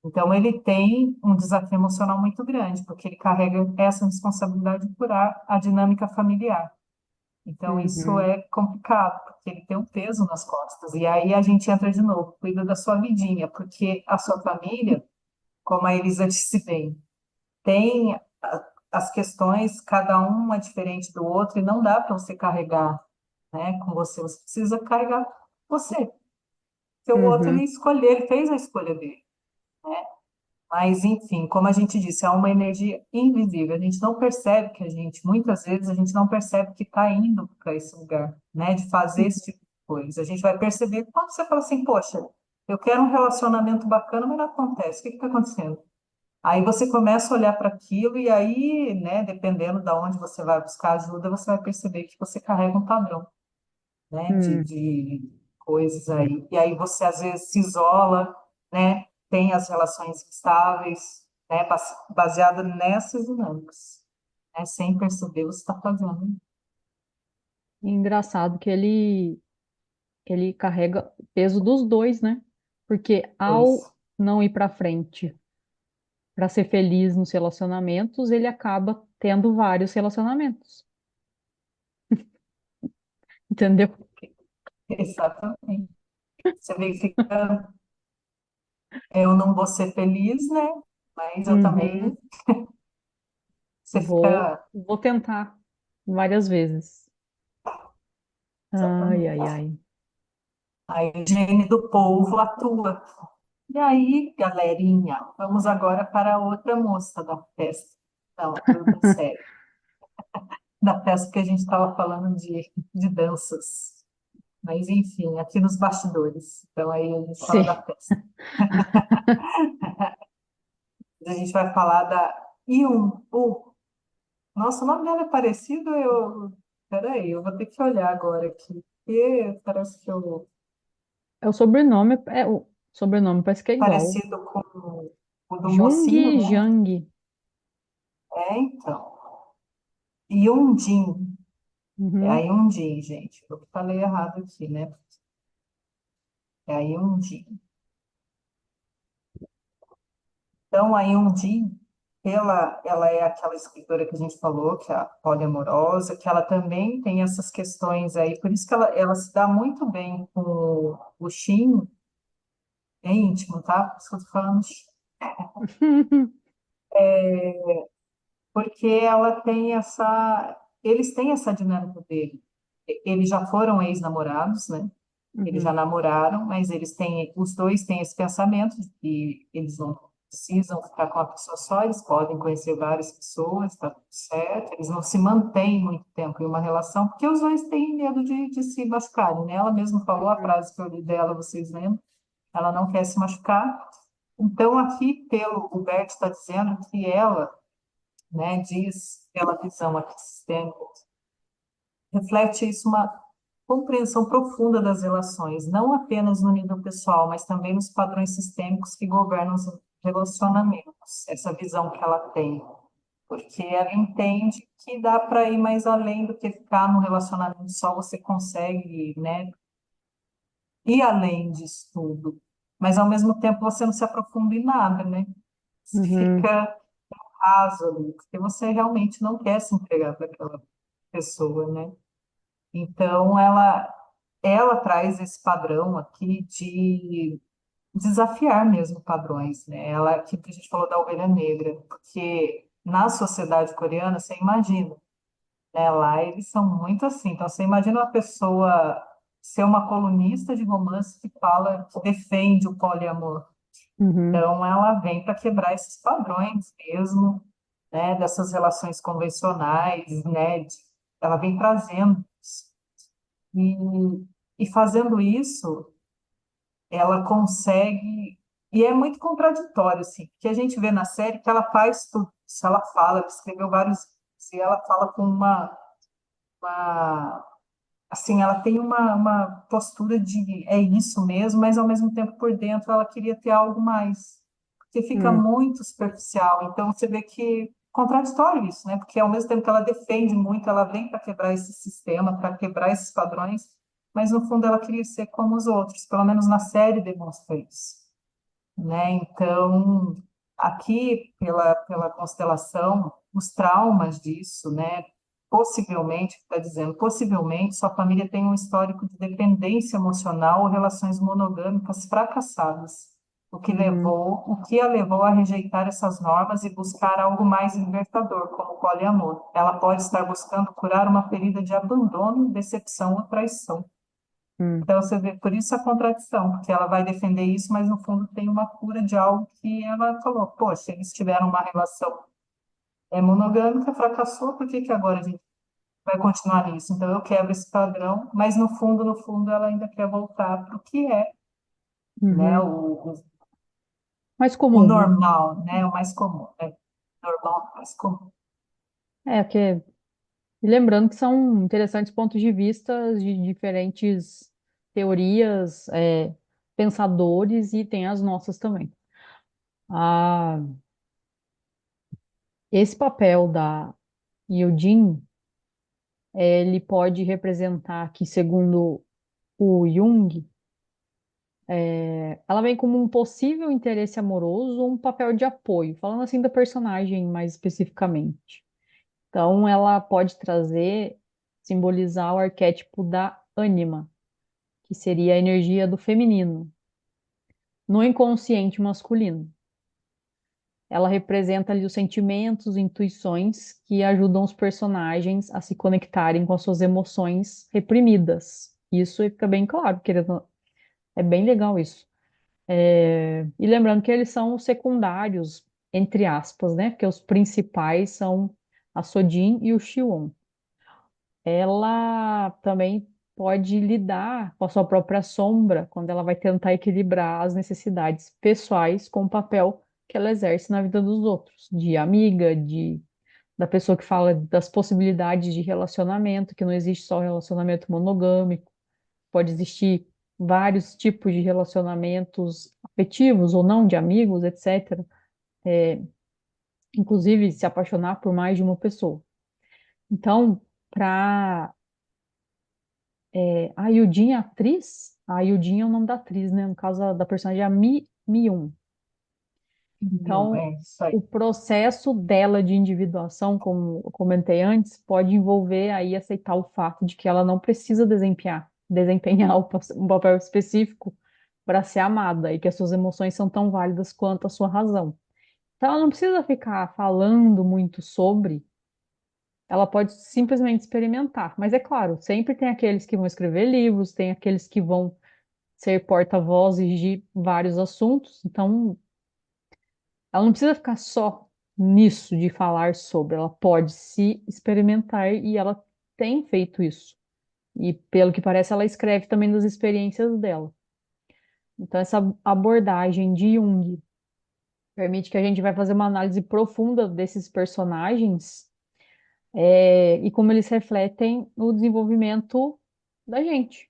Então, ele tem um desafio emocional muito grande, porque ele carrega essa responsabilidade de curar a dinâmica familiar. Então, isso
uhum.
é complicado, porque ele tem um peso nas costas. E aí a gente entra de novo, cuida da sua vidinha, porque a sua família, como a Elisa disse bem, tem as questões, cada uma é diferente do outro, e não dá para você carregar, né, com você. Você precisa carregar você. Porque o outro, ele
Uhum,
escolheu, ele fez a escolha dele. Mas, enfim, como a gente disse, é uma energia invisível. A gente não percebe que muitas vezes, a gente não percebe que está indo para esse lugar, né, de fazer esse tipo de coisa. A gente vai perceber quando você fala assim, poxa, eu quero um relacionamento bacana, mas não acontece. O que está acontecendo? Aí você começa a olhar para aquilo e aí, né, dependendo de onde você vai buscar ajuda, você vai perceber que você carrega um padrão, né,
uhum.
de coisas aí. E aí você às vezes se isola, né, tem as relações instáveis, né, baseada nessas dinâmicas, né, sem perceber você está fazendo.
E engraçado que ele carrega o peso dos dois, né? Porque
Pois,
ao não ir para frente para ser feliz nos relacionamentos, ele acaba tendo vários relacionamentos, entendeu?
exatamente. Você vê que fica, eu não vou ser feliz, né, mas eu também,
Uhum.
você
Vou,
fica,
vou tentar várias vezes. Ai, ai,
exatamente.
ai.
A higiene do povo atua. E aí, galerinha, vamos agora para a outra moça da festa. Não, da série. Da festa que a gente estava falando de danças. Mas, enfim, aqui nos bastidores. Então, aí a gente fala
Sim.
da festa. A gente vai falar da Yun. Nossa, o nome dela é parecido. Peraí, eu vou ter que olhar agora aqui. Porque parece que eu.
É o sobrenome, o sobrenome parece que é igual.
Parecido com o do
Jung
mocinho, né?
Jang.
É, então. Yundin. É a
Uhum.
Hyundai, gente. Eu falei errado aqui, né? É a Hyundai. Então, a Hyundai, ela é aquela escritora que a gente falou, que é a poliamorosa, que ela também tem essas questões aí, por isso que ela se dá muito bem com o Shin, é íntimo, tá? Por isso que eu tô falando, porque ela tem eles têm essa dinâmica dele. Eles já foram ex-namorados, né? Eles já
Uhum,
namoraram, mas os dois têm esse pensamento de que eles não precisam ficar com uma pessoa só, eles podem conhecer várias pessoas, está tudo certo. Eles não se mantêm muito tempo em uma relação, porque os dois têm medo de se machucarem, né? Ela mesma falou a
uhum,
frase que eu li dela, vocês lembram? Ela não quer se machucar. Então, aqui, pelo o Bert está dizendo que ela, né, diz, pela visão aqui sistêmica, reflete isso uma compreensão profunda das relações, não apenas no nível pessoal, mas também nos padrões sistêmicos que governam os relacionamentos, essa visão que ela tem, porque ela entende que dá para ir mais além do que ficar no relacionamento só, você consegue, né, ir além disso tudo, mas ao mesmo tempo você não se aprofunda em nada, né? Você
uhum,
fica raso ali, porque você realmente não quer se entregar para aquela pessoa, né? Então, ela traz esse padrão aqui de desafiar mesmo padrões, né? Ela, aqui que a gente falou da ovelha negra, porque na sociedade coreana, você imagina, né? Lá eles são muito assim. Então, você imagina uma pessoa ser uma colunista de romance que fala, que defende o poliamor.
uhum,
Então, ela vem para quebrar esses padrões mesmo, né? Dessas relações convencionais, né? Ela vem trazendo isso. E fazendo isso, ela consegue. E é muito contraditório, assim, porque a gente vê na série que ela faz tudo isso, ela fala, ela escreveu vários livros, e ela fala com uma assim, ela tem uma postura de é isso mesmo, mas ao mesmo tempo por dentro ela queria ter algo mais, porque fica
uhum,
muito superficial. Então você vê que contraditório isso, né? Porque ao mesmo tempo que ela defende muito, ela vem para quebrar esse sistema, para quebrar esses padrões, mas no fundo ela queria ser como os outros, pelo menos na série demonstra isso, né? Então, aqui, pela constelação, os traumas disso, né? Possivelmente, está dizendo, possivelmente sua família tem um histórico de dependência emocional ou relações monogâmicas fracassadas,
uhum,
o que a levou a rejeitar essas normas e buscar algo mais libertador, como o poliamor. Ela pode estar buscando curar uma ferida de abandono, decepção ou traição.
uhum,
Então, você vê, por isso a contradição, porque ela vai defender isso, mas no fundo tem uma cura de algo que ela falou, poxa, eles tiveram uma relação monogâmica, fracassou, por que que agora a gente vai continuar nisso? Então, eu quebro esse padrão, mas no fundo, ela ainda quer voltar para o que é, né,
uhum. Mais
o
comum, né?
normal, né, o mais comum, né, normal, mais comum.
É, que, e lembrando que são interessantes pontos de vista de diferentes teorias, pensadores, e tem as nossas também. Ah, esse papel da Yudin, ele pode representar que, segundo o Jung, ela vem como um possível interesse amoroso ou um papel de apoio, falando assim da personagem mais especificamente. Então, ela pode trazer, simbolizar o arquétipo da ânima, que seria a energia do feminino, no inconsciente masculino. Ela representa ali os sentimentos, intuições que ajudam os personagens a se conectarem com as suas emoções reprimidas. Isso fica bem claro, querendo, é bem legal isso. E lembrando que eles são os secundários, entre aspas, né? Porque os principais são a Sodin e o Xion. Ela também pode lidar com a sua própria sombra quando ela vai tentar equilibrar as necessidades pessoais com o papel que ela exerce na vida dos outros, de amiga, da pessoa que fala das possibilidades de relacionamento, que não existe só relacionamento monogâmico, pode existir vários tipos de relacionamentos afetivos ou não, de amigos, etc. Inclusive se apaixonar por mais de uma pessoa. Então, para a Yudin, atriz? A Yudin é o nome da atriz, né? No caso da personagem é a Mi-Myun. Então,
É isso aí.
o processo dela de individuação, como eu comentei antes, pode envolver aí aceitar o fato de que ela não precisa desempenhar um papel específico para ser amada e que as suas emoções são tão válidas quanto a sua razão. Então, ela não precisa ficar falando muito sobre, ela pode simplesmente experimentar. Mas é claro, sempre tem aqueles que vão escrever livros, tem aqueles que vão ser porta-vozes de vários assuntos. Então, ela não precisa ficar só nisso de falar sobre, ela pode se experimentar e ela tem feito isso. E pelo que parece, ela escreve também das experiências dela. Então, essa abordagem de Jung permite que a gente vai fazer uma análise profunda desses personagens, e como eles refletem o desenvolvimento da gente,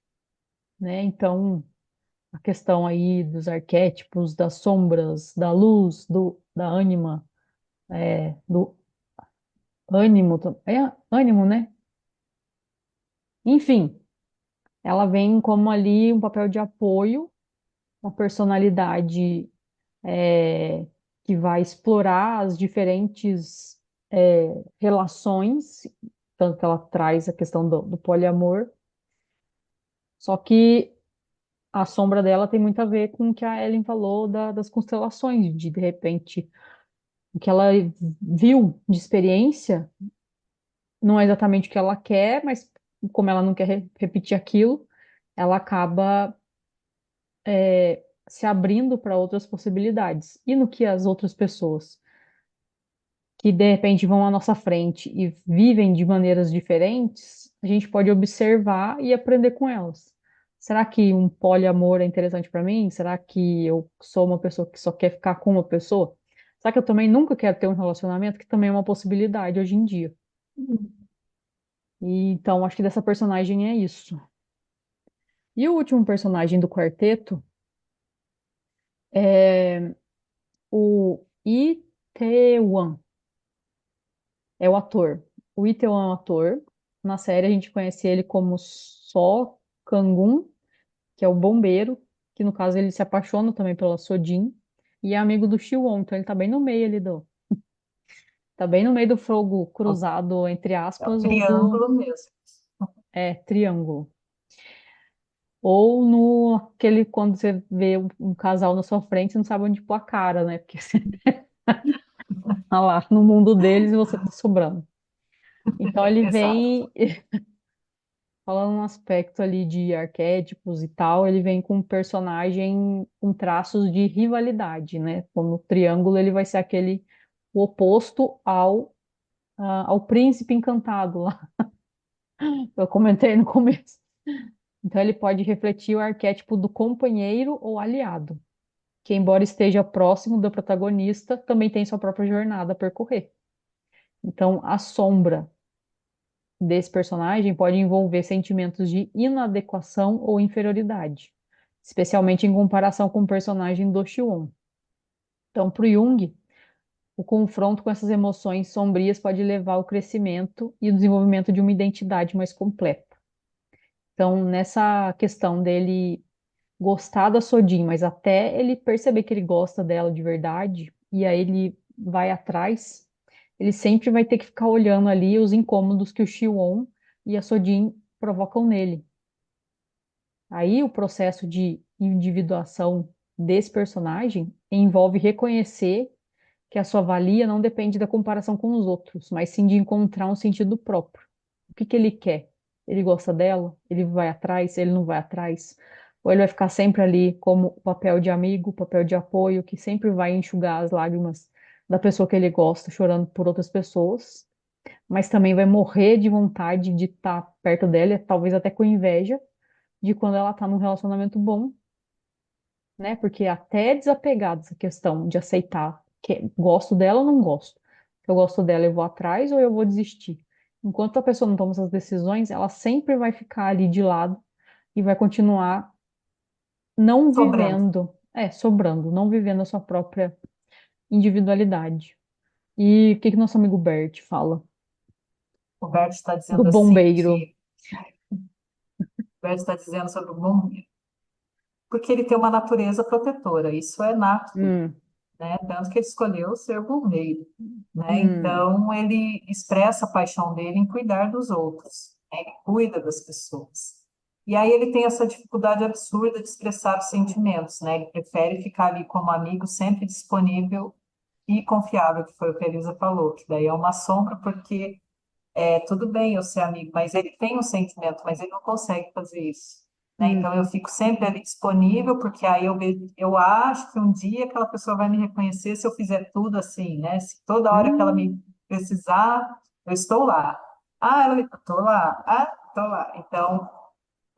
né? Então, a questão aí dos arquétipos, das sombras, da luz, da ânima, do ânimo, ânimo, né? Enfim, ela vem como ali um papel de apoio, uma personalidade é, que vai explorar as diferentes relações, tanto que ela traz a questão do poliamor, só que a sombra dela tem muito a ver com o que a Ellen falou das constelações, de repente, o que ela viu de experiência não é exatamente o que ela quer, mas como ela não quer repetir aquilo, ela acaba se abrindo para outras possibilidades. E no que as outras pessoas que de repente vão à nossa frente e vivem de maneiras diferentes, a gente pode observar e aprender com elas. Será que um poliamor é interessante para mim? Será que eu sou uma pessoa que só quer ficar com uma pessoa? Será que eu também nunca quero ter um relacionamento, que também é uma possibilidade hoje em dia? E, então, acho que dessa personagem é isso. E o último personagem do quarteto é o Itaewon, é o ator. O Itaewon é o ator. Na série a gente conhece ele como So Kang-un, que é o bombeiro, que no caso ele se apaixona também pela Sojin, e é amigo do Shi-won, então ele tá bem no meio ali tá bem no meio do fogo cruzado, entre
É o
aspas, ou do
triângulo mesmo.
triângulo. Ou no aquele quando você vê um casal na sua frente, você não sabe onde pôr a cara, né? Porque você tá lá no mundo deles e você tá sobrando. Então ele
Exato.
vem, falando um aspecto ali de arquétipos e tal, ele vem com um personagem com traços de rivalidade, né? Como o triângulo, ele vai ser aquele o oposto ao príncipe encantado lá. Eu comentei no começo. Então ele pode refletir o arquétipo do companheiro ou aliado, que embora esteja próximo do protagonista, também tem sua própria jornada a percorrer. Então a sombra desse personagem pode envolver sentimentos de inadequação ou inferioridade, especialmente em comparação com o personagem do Xion. Então, para o Jung, o confronto com essas emoções sombrias pode levar ao crescimento e o desenvolvimento de uma identidade mais completa. Então, nessa questão dele gostar da Sodin, mas até ele perceber que ele gosta dela de verdade, e aí ele vai atrás, ele sempre vai ter que ficar olhando ali os incômodos que o Xion e a Sodin provocam nele. Aí o processo de individuação desse personagem envolve reconhecer que a sua valia não depende da comparação com os outros, mas sim de encontrar um sentido próprio. O que que ele quer? Ele gosta dela? Ele vai atrás? Ele não vai atrás? Ou ele vai ficar sempre ali como papel de amigo, papel de apoio, que sempre vai enxugar as lágrimas da pessoa que ele gosta, chorando por outras pessoas, mas também vai morrer de vontade de estar perto dela, talvez até com inveja de quando ela está num relacionamento bom, né? Porque até é desapegado essa questão de aceitar que gosto dela ou não gosto. Se eu gosto dela, eu vou atrás ou eu vou desistir. Enquanto a pessoa não toma essas decisões, ela sempre vai ficar ali de lado e vai continuar não
Sobrando.
vivendo, sobrando, não vivendo a sua própria individualidade. E o que que nosso amigo Bert fala?
O Roberto está
Do
dizendo assim
bombeiro.
que o Roberto está dizendo sobre o bombeiro. porque ele tem uma natureza protetora, isso é nato,
hum,
né? Tanto que ele escolheu ser bombeiro, né?
hum,
Então ele expressa a paixão dele em cuidar dos outros, né? Ele cuida das pessoas. E aí ele tem essa dificuldade absurda de expressar os sentimentos, né? Ele prefere ficar ali como amigo, sempre disponível e confiável, que foi o que a Elisa falou, que daí é uma sombra, porque tudo bem eu ser amigo, mas ele tem um sentimento, mas ele não consegue fazer isso. Né?
hum,
Então eu fico sempre ali disponível, porque aí eu acho que um dia aquela pessoa vai me reconhecer se eu fizer tudo assim, né? Se toda hora que ela me
hum,
precisar, eu estou lá. Ah, ela estou lá. Ah, estou lá. Então,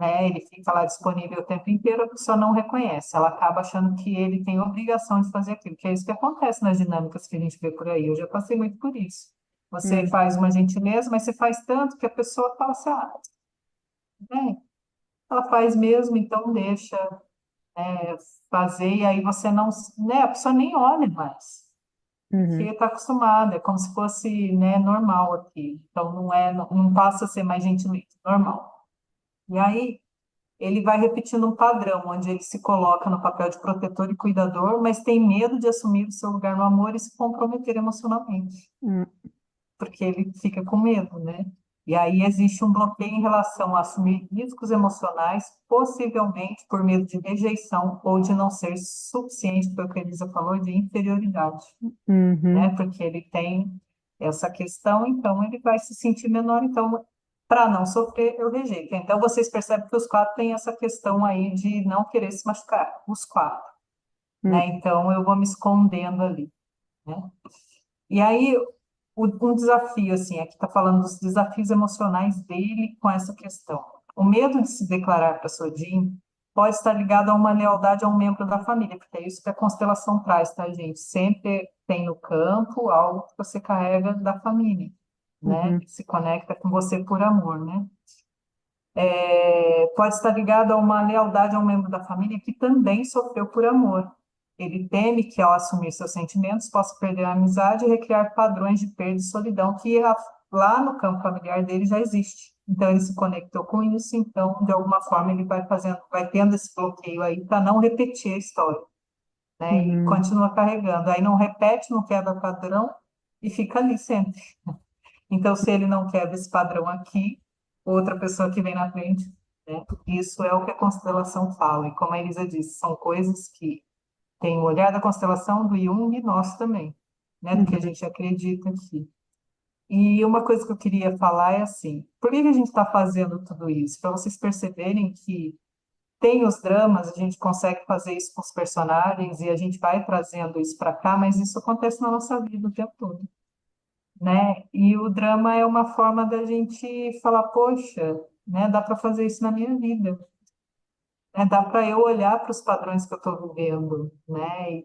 né, ele fica lá disponível o tempo inteiro, a pessoa não reconhece. Ela acaba achando que ele tem obrigação de fazer aquilo, que é isso que acontece nas dinâmicas que a gente vê por aí. Eu já passei muito por isso. Você
hum,
faz uma gentileza, mas você faz tanto que a pessoa fala assim, ah, né, ela faz mesmo, então deixa fazer, e aí você não, né, a pessoa nem olha mais, porque
uhum,
está acostumada, é como se fosse, né, normal aqui. Então não passa a ser mais gentileza, normal. E aí ele vai repetindo um padrão, onde ele se coloca no papel de protetor e cuidador, mas tem medo de assumir o seu lugar no amor e se comprometer emocionalmente,
hum,
porque ele fica com medo, né? E aí existe um bloqueio em relação a assumir riscos emocionais, possivelmente por medo de rejeição ou de não ser suficiente, foi o que a Elisa falou, de inferioridade, né?
uhum,
Porque ele tem essa questão, então ele vai se sentir menor, então para não sofrer, eu rejeito. Então vocês percebem que os quatro têm essa questão aí de não querer se machucar, os quatro, né?
hum,
Então eu vou me escondendo ali, né? E aí um desafio assim, aqui está falando dos desafios emocionais dele com essa questão. O medo de se declarar para Sodin pode estar ligado a uma lealdade a um membro da família, porque é isso que a constelação traz, tá, gente? Sempre tem no campo algo que você carrega da família, né?
uhum,
Que se conecta com você por amor, né? Pode estar ligado a uma lealdade a um membro da família que também sofreu por amor. Ele teme que, ao assumir seus sentimentos, possa perder a amizade e recriar padrões de perda e solidão que lá no campo familiar dele já existe. Então, ele se conectou com isso, então, de alguma forma, ele vai fazendo, vai tendo esse bloqueio aí para não repetir a história, né? E
uhum,
continua carregando. Aí não repete, não quebra padrão e fica ali sempre. Então, se ele não quebra esse padrão aqui, outra pessoa que vem na frente, né? Isso é o que a constelação fala. E como a Elisa disse, são coisas que tem o olhar da constelação do Jung e nosso também, né? Do que a
uhum,
gente acredita aqui. E uma coisa que eu queria falar é assim, por que que a gente está fazendo tudo isso? Para vocês perceberem que tem os dramas, a gente consegue fazer isso com os personagens e a gente vai trazendo isso para cá, mas isso acontece na nossa vida o tempo todo, né? E o drama é uma forma da gente falar, poxa, né? Dá para fazer isso na minha vida, né? Dá para eu olhar para os padrões que eu estou vivendo, né?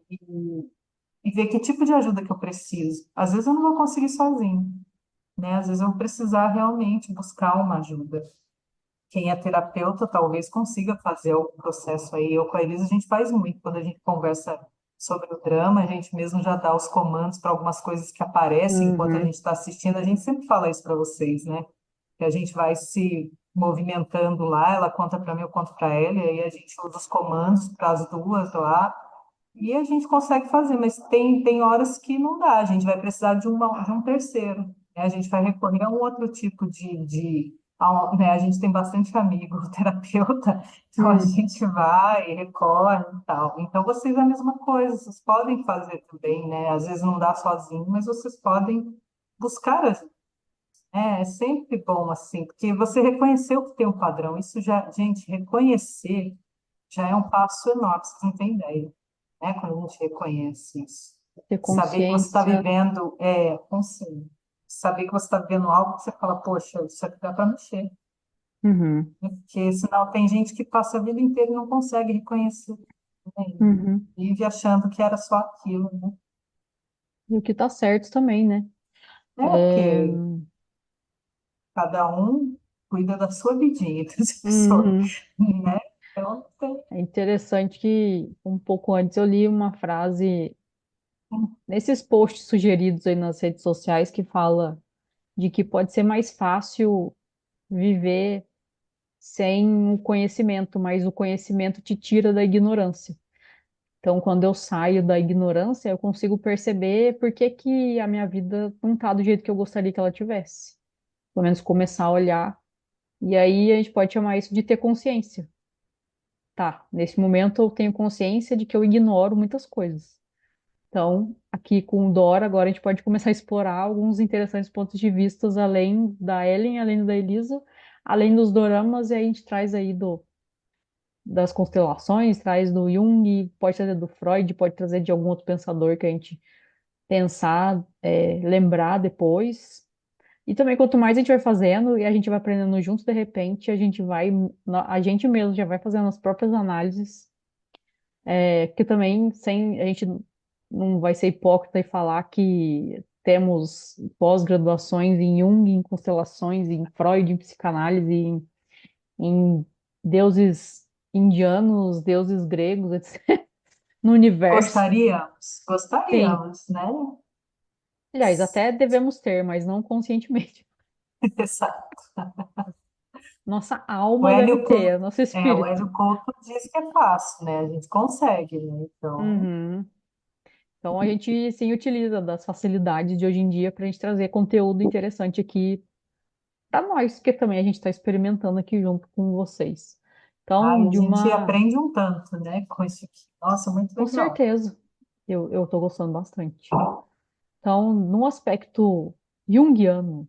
E ver que tipo de ajuda que eu preciso. Às vezes eu não vou conseguir sozinho, né? Às vezes eu vou precisar realmente buscar uma ajuda. Quem é terapeuta talvez consiga fazer o processo aí. Eu com a Elisa a gente faz muito quando a gente conversa sobre o drama, a gente mesmo já dá os comandos para algumas coisas que aparecem enquanto a
uhum,
gente está assistindo. A gente sempre fala isso para vocês, né? Que a gente vai se movimentando lá, ela conta para mim, eu conto para ela, e aí a gente usa os comandos para as duas lá, e a gente consegue fazer, mas tem horas que não dá, a gente vai precisar de um terceiro, né? A gente vai recorrer a um outro tipo né? A gente tem bastante amigo terapeuta, então a
hum,
gente vai, recorre e tal. Então vocês é a mesma coisa, vocês podem fazer também, né? Às vezes não dá sozinho, mas vocês podem buscar ajuda. É sempre bom assim, porque você reconheceu que tem um padrão, isso já, gente, reconhecer já é um passo enorme, vocês não têm ideia, né? Quando a gente reconhece isso.
ter
Saber que você está
consciência,
vivendo consciente. Saber que você está vivendo algo que você fala, poxa, isso aqui dá para mexer.
uhum,
Né? Porque senão tem gente que passa a vida inteira e não consegue reconhecer, né?
uhum,
Vive achando que era só aquilo, né?
e o que tá certo também, né?
É
É,
porque cada um cuida da sua vidinha, então, essa pessoa,
uhum.
né? Então, tem.
É interessante que um pouco antes eu li uma frase nesses posts sugeridos aí nas redes sociais que fala de que pode ser mais fácil viver sem o conhecimento, mas o conhecimento te tira da ignorância. Então, quando eu saio da ignorância, eu consigo perceber por que que a minha vida não está do jeito que eu gostaria que ela tivesse. Pelo menos começar a olhar. E aí a gente pode chamar isso de ter consciência. Tá, nesse momento eu tenho consciência de que eu ignoro muitas coisas. Então, aqui com o Dora, agora a gente pode começar a explorar alguns interessantes pontos de vista além da Ellen, além da Elisa, além dos doramas, e aí a gente traz aí das constelações, traz do Jung, pode trazer do Freud, pode trazer de algum outro pensador que a gente pensar, lembrar depois. E também, quanto mais a gente vai fazendo e a gente vai aprendendo juntos, de repente, a gente mesmo já vai fazendo as próprias análises, que também a gente não vai ser hipócrita e falar que temos pós-graduações em Jung, em constelações, em Freud, em psicanálise, em deuses indianos, deuses gregos, etc., no universo.
Gostaríamos,
Sim.
gostaríamos, né?
Aliás, até devemos ter, mas não conscientemente.
Exato.
Nossa
O
alma deve
Hélio
ter,
Couto,
nosso
o
espírito.
Hélio Couto diz que é fácil, né? A gente consegue, né? Então,
Uhum. Então a gente sim utiliza das facilidades de hoje em dia para a gente trazer conteúdo interessante aqui para nós, que também a gente está experimentando aqui junto com vocês. Então,
ai, a gente aprende um tanto, né? Com isso aqui. Nossa, muito
com
legal.
certeza, eu estou gostando bastante. Então, no aspecto junguiano,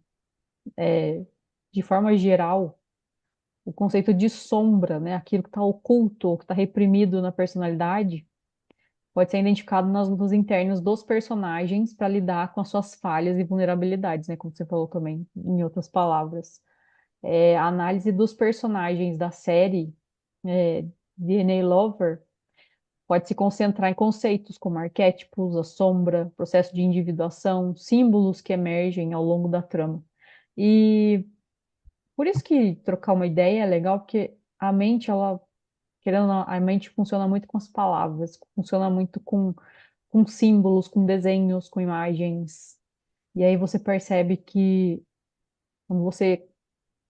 de forma geral, o conceito de sombra, né, aquilo que está oculto, ou que está reprimido na personalidade, pode ser identificado nas lutas internas dos personagens para lidar com as suas falhas e vulnerabilidades, né, como você falou também, em outras palavras. A análise dos personagens da série DNA Lover pode se concentrar em conceitos como arquétipos, a sombra, processo de individuação, símbolos que emergem ao longo da trama. E por isso que trocar uma ideia é legal, porque a mente, ela, querendo ou não, a mente funciona muito com as palavras, funciona muito com símbolos, com desenhos, com imagens. E aí você percebe que quando você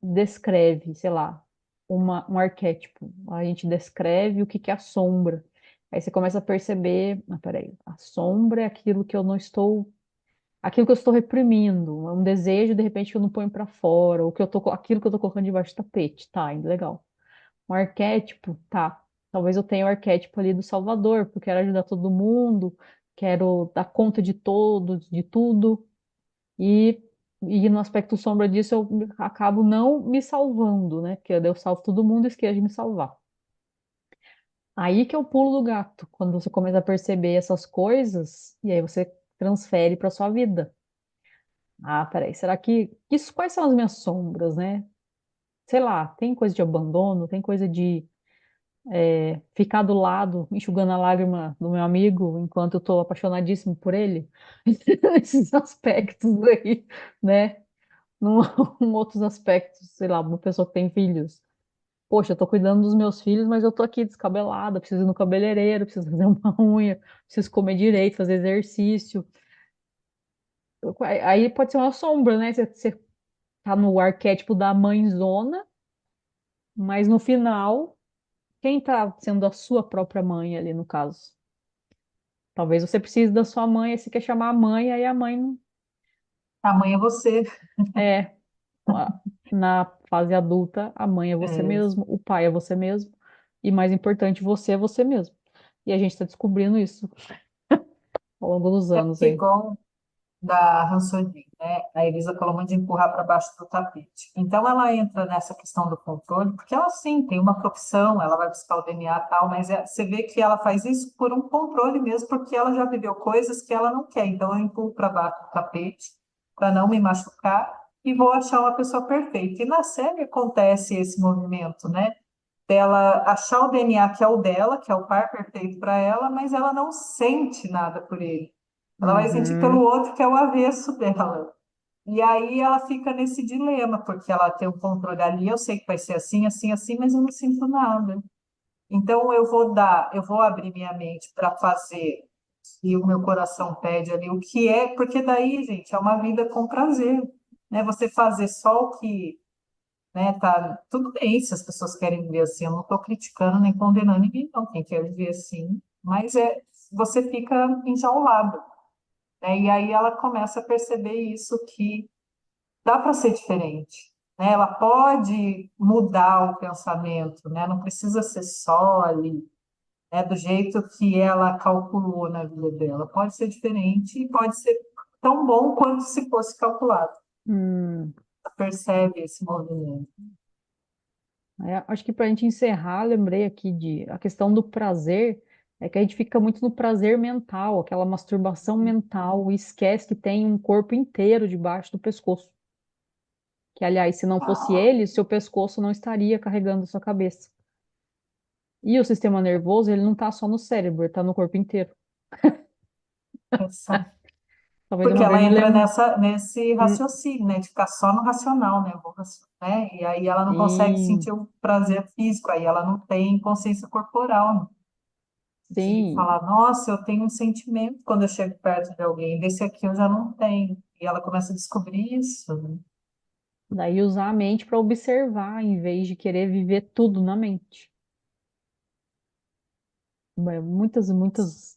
descreve, sei lá, um arquétipo, a gente descreve o que que é a sombra. Aí você começa a perceber, peraí, a sombra é aquilo que eu não estou, aquilo que eu estou reprimindo, é um desejo de repente que eu não ponho para fora, ou que aquilo que eu estou colocando debaixo do tapete, tá, legal. Um arquétipo, tá. Talvez eu tenha o arquétipo ali do Salvador, porque eu quero ajudar todo mundo, quero dar conta de todos, de tudo. E, e no aspecto sombra disso, eu acabo não me salvando, né? Porque eu salvo todo mundo e esqueço de me salvar. Aí que é o pulo do gato, quando você começa a perceber essas coisas, e aí você transfere para sua vida. Ah, peraí, será que isso, quais são as minhas sombras, né? Sei lá, tem coisa de abandono, tem coisa de ficar do lado, enxugando a lágrima do meu amigo, enquanto eu estou apaixonadíssimo por ele. Esses aspectos aí, né? Num, em outros aspectos, sei lá, uma pessoa que tem filhos. Poxa, eu tô cuidando dos meus filhos, mas eu tô aqui descabelada, preciso ir no cabeleireiro, preciso fazer uma unha, preciso comer direito, fazer exercício. Aí pode ser uma sombra, né? Você tá no arquétipo da mãezona, mas no final, quem tá sendo a sua própria mãe ali no caso? Talvez você precise da sua mãe, aí você quer chamar a mãe, aí a mãe não
amanhã você.
é. a- Na fase adulta, a mãe é você
É,
mesmo, o pai é você mesmo, e mais importante, você é você mesmo. E a gente está descobrindo isso ao longo dos
é
anos
porque
aí.
igual da Hansordin, né? A Elisa falou muito de empurrar para baixo do tapete. Então ela entra nessa questão do controle, porque ela sim tem uma profissão, ela vai buscar o DNA e tal, mas você vê que ela faz isso por um controle mesmo, porque ela já viveu coisas que ela não quer. Então eu empurro para baixo do tapete para não me machucar e vou achar uma pessoa perfeita. E na série acontece esse movimento, né? Dela achar o DNA que é o dela, que é o par perfeito para ela, mas ela não sente nada por ele. Ela vai sentir pelo
Uhum,
outro que é o avesso dela. E aí ela fica nesse dilema, porque ela tem o controle ali, eu sei que vai ser assim, assim, assim, mas eu não sinto nada. Então eu vou abrir minha mente para fazer e o meu coração pede ali o que é, porque daí, gente, é uma vida com prazer, né? Você fazer só o que né? Tá tudo bem se as pessoas querem viver assim. Eu não estou criticando nem condenando ninguém, não. Quem quer viver assim, mas você fica enjaulado, né? E aí ela começa a perceber isso que dá para ser diferente, né? Ela pode mudar o pensamento, né? Não precisa ser só ali, né? Do jeito que ela calculou na vida dela. Pode ser diferente e pode ser tão bom quanto se fosse calculado.
Hum,
Percebe esse movimento?
acho que para a gente encerrar, lembrei aqui de a questão do prazer, é que a gente fica muito no prazer mental, aquela masturbação mental, e esquece que tem um corpo inteiro debaixo do pescoço. Que, aliás, se não fosse ele, seu pescoço não estaria carregando sua cabeça. E o sistema nervoso, ele não está só no cérebro, ele está no corpo inteiro.
Essa-
Talvez
Porque
uma vez
ela
me
entra
lembre.
nesse raciocínio, né? De ficar só no racional, né? Né? E aí ela não consegue
Sim,
sentir o prazer físico, aí ela não tem consciência corporal, né? De
sim.
falar, nossa, eu tenho um sentimento quando eu chego perto de alguém, desse aqui eu já não tenho. E ela começa a descobrir isso, né?
Daí usar a mente para observar, em vez de querer viver tudo na mente. Muitas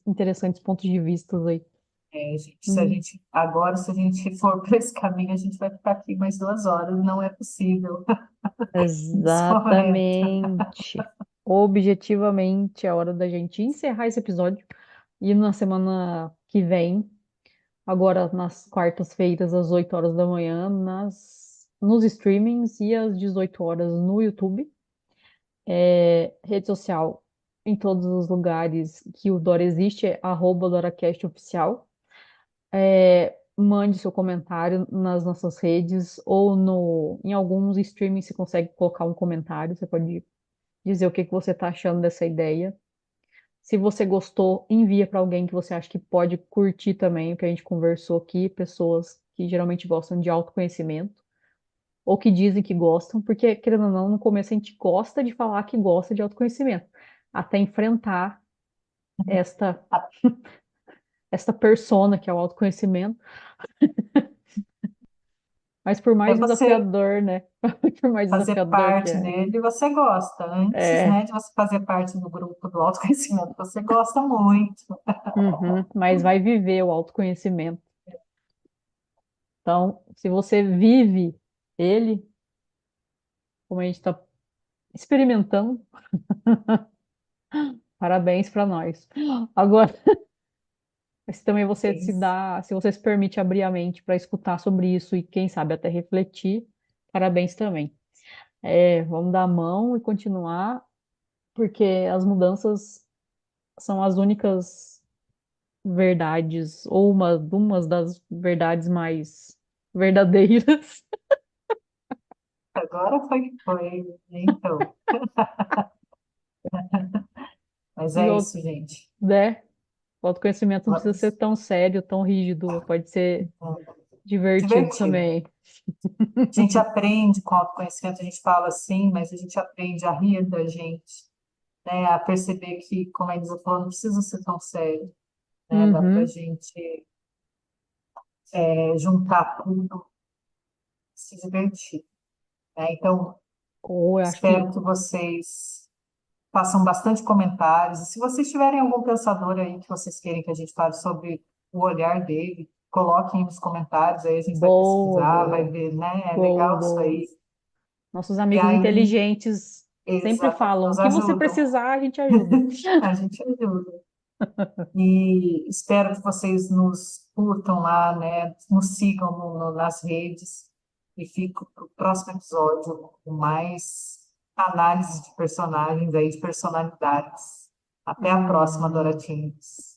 interessantes pontos de vista aí.
Gente,
Hum,
se a gente for para esse caminho, a gente vai ficar aqui mais 2 horas, não é possível nesse momento.
exatamente. Objetivamente, é hora da gente encerrar esse episódio. E na semana que vem, agora nas quartas-feiras, às 8 horas da manhã, nos streamings e às 18 horas no YouTube. Rede social em todos os lugares que o Dora existe, é @DoraCastOficial. Mande seu comentário nas nossas redes ou em alguns streamings você consegue colocar um comentário. Você pode dizer o que você está achando dessa ideia. Se você gostou, envia para alguém que você acha que pode curtir também o que a gente conversou aqui, pessoas que geralmente gostam de autoconhecimento ou que dizem que gostam, porque, querendo ou não, no começo a gente gosta de falar que gosta de autoconhecimento, até enfrentar esta, esta persona que é o autoconhecimento, mas por
É
mais
você
desafiador, né? Por mais
fazer
desafiador que
parte
é.
dele, você gosta. Antes,
É,
né, de você fazer parte do grupo do autoconhecimento, você gosta muito.
uhum, mas vai viver o autoconhecimento. Então, se você vive ele, como a gente está experimentando, parabéns para nós. Agora, se também você se
Isso.
dá, se você se permite abrir a mente para escutar sobre isso e quem sabe até refletir, parabéns também. Vamos dar a mão e continuar, porque as mudanças são as únicas verdades, ou umas das verdades mais verdadeiras.
Agora foi que foi. Então, mas
E
é
o,
isso, gente.
né, o autoconhecimento não precisa ser
Vamos.
tão sério, tão rígido, pode ser divertido
Divertido.
também.
A gente aprende com autoconhecimento, a gente fala assim, mas a gente aprende a rir da gente, né? A perceber que, como a Elisa falou, não precisa ser tão sério, né? Dá pra
Uhum.
gente juntar tudo, se divertir, né? Então,
Ou eu acho que,
espero que vocês façam bastante comentários. E se vocês tiverem algum pensador aí que vocês querem que a gente fale sobre o olhar dele, coloquem nos comentários, aí a gente vai
boa,
pesquisar, vai
boa,
ver, né? É
boa,
legal isso
boa.
aí.
Nossos
E
amigos
aí,
inteligentes sempre
exatamente,
falam: o
nos
que você
ajudam.
precisar, a gente ajuda.
A gente ajuda. E espero que vocês nos curtam lá, né? Nos sigam nas redes. E fico para o próximo episódio com mais análise de personagens aí, de personalidades. Até a próxima,
Hum.
Doratinhos.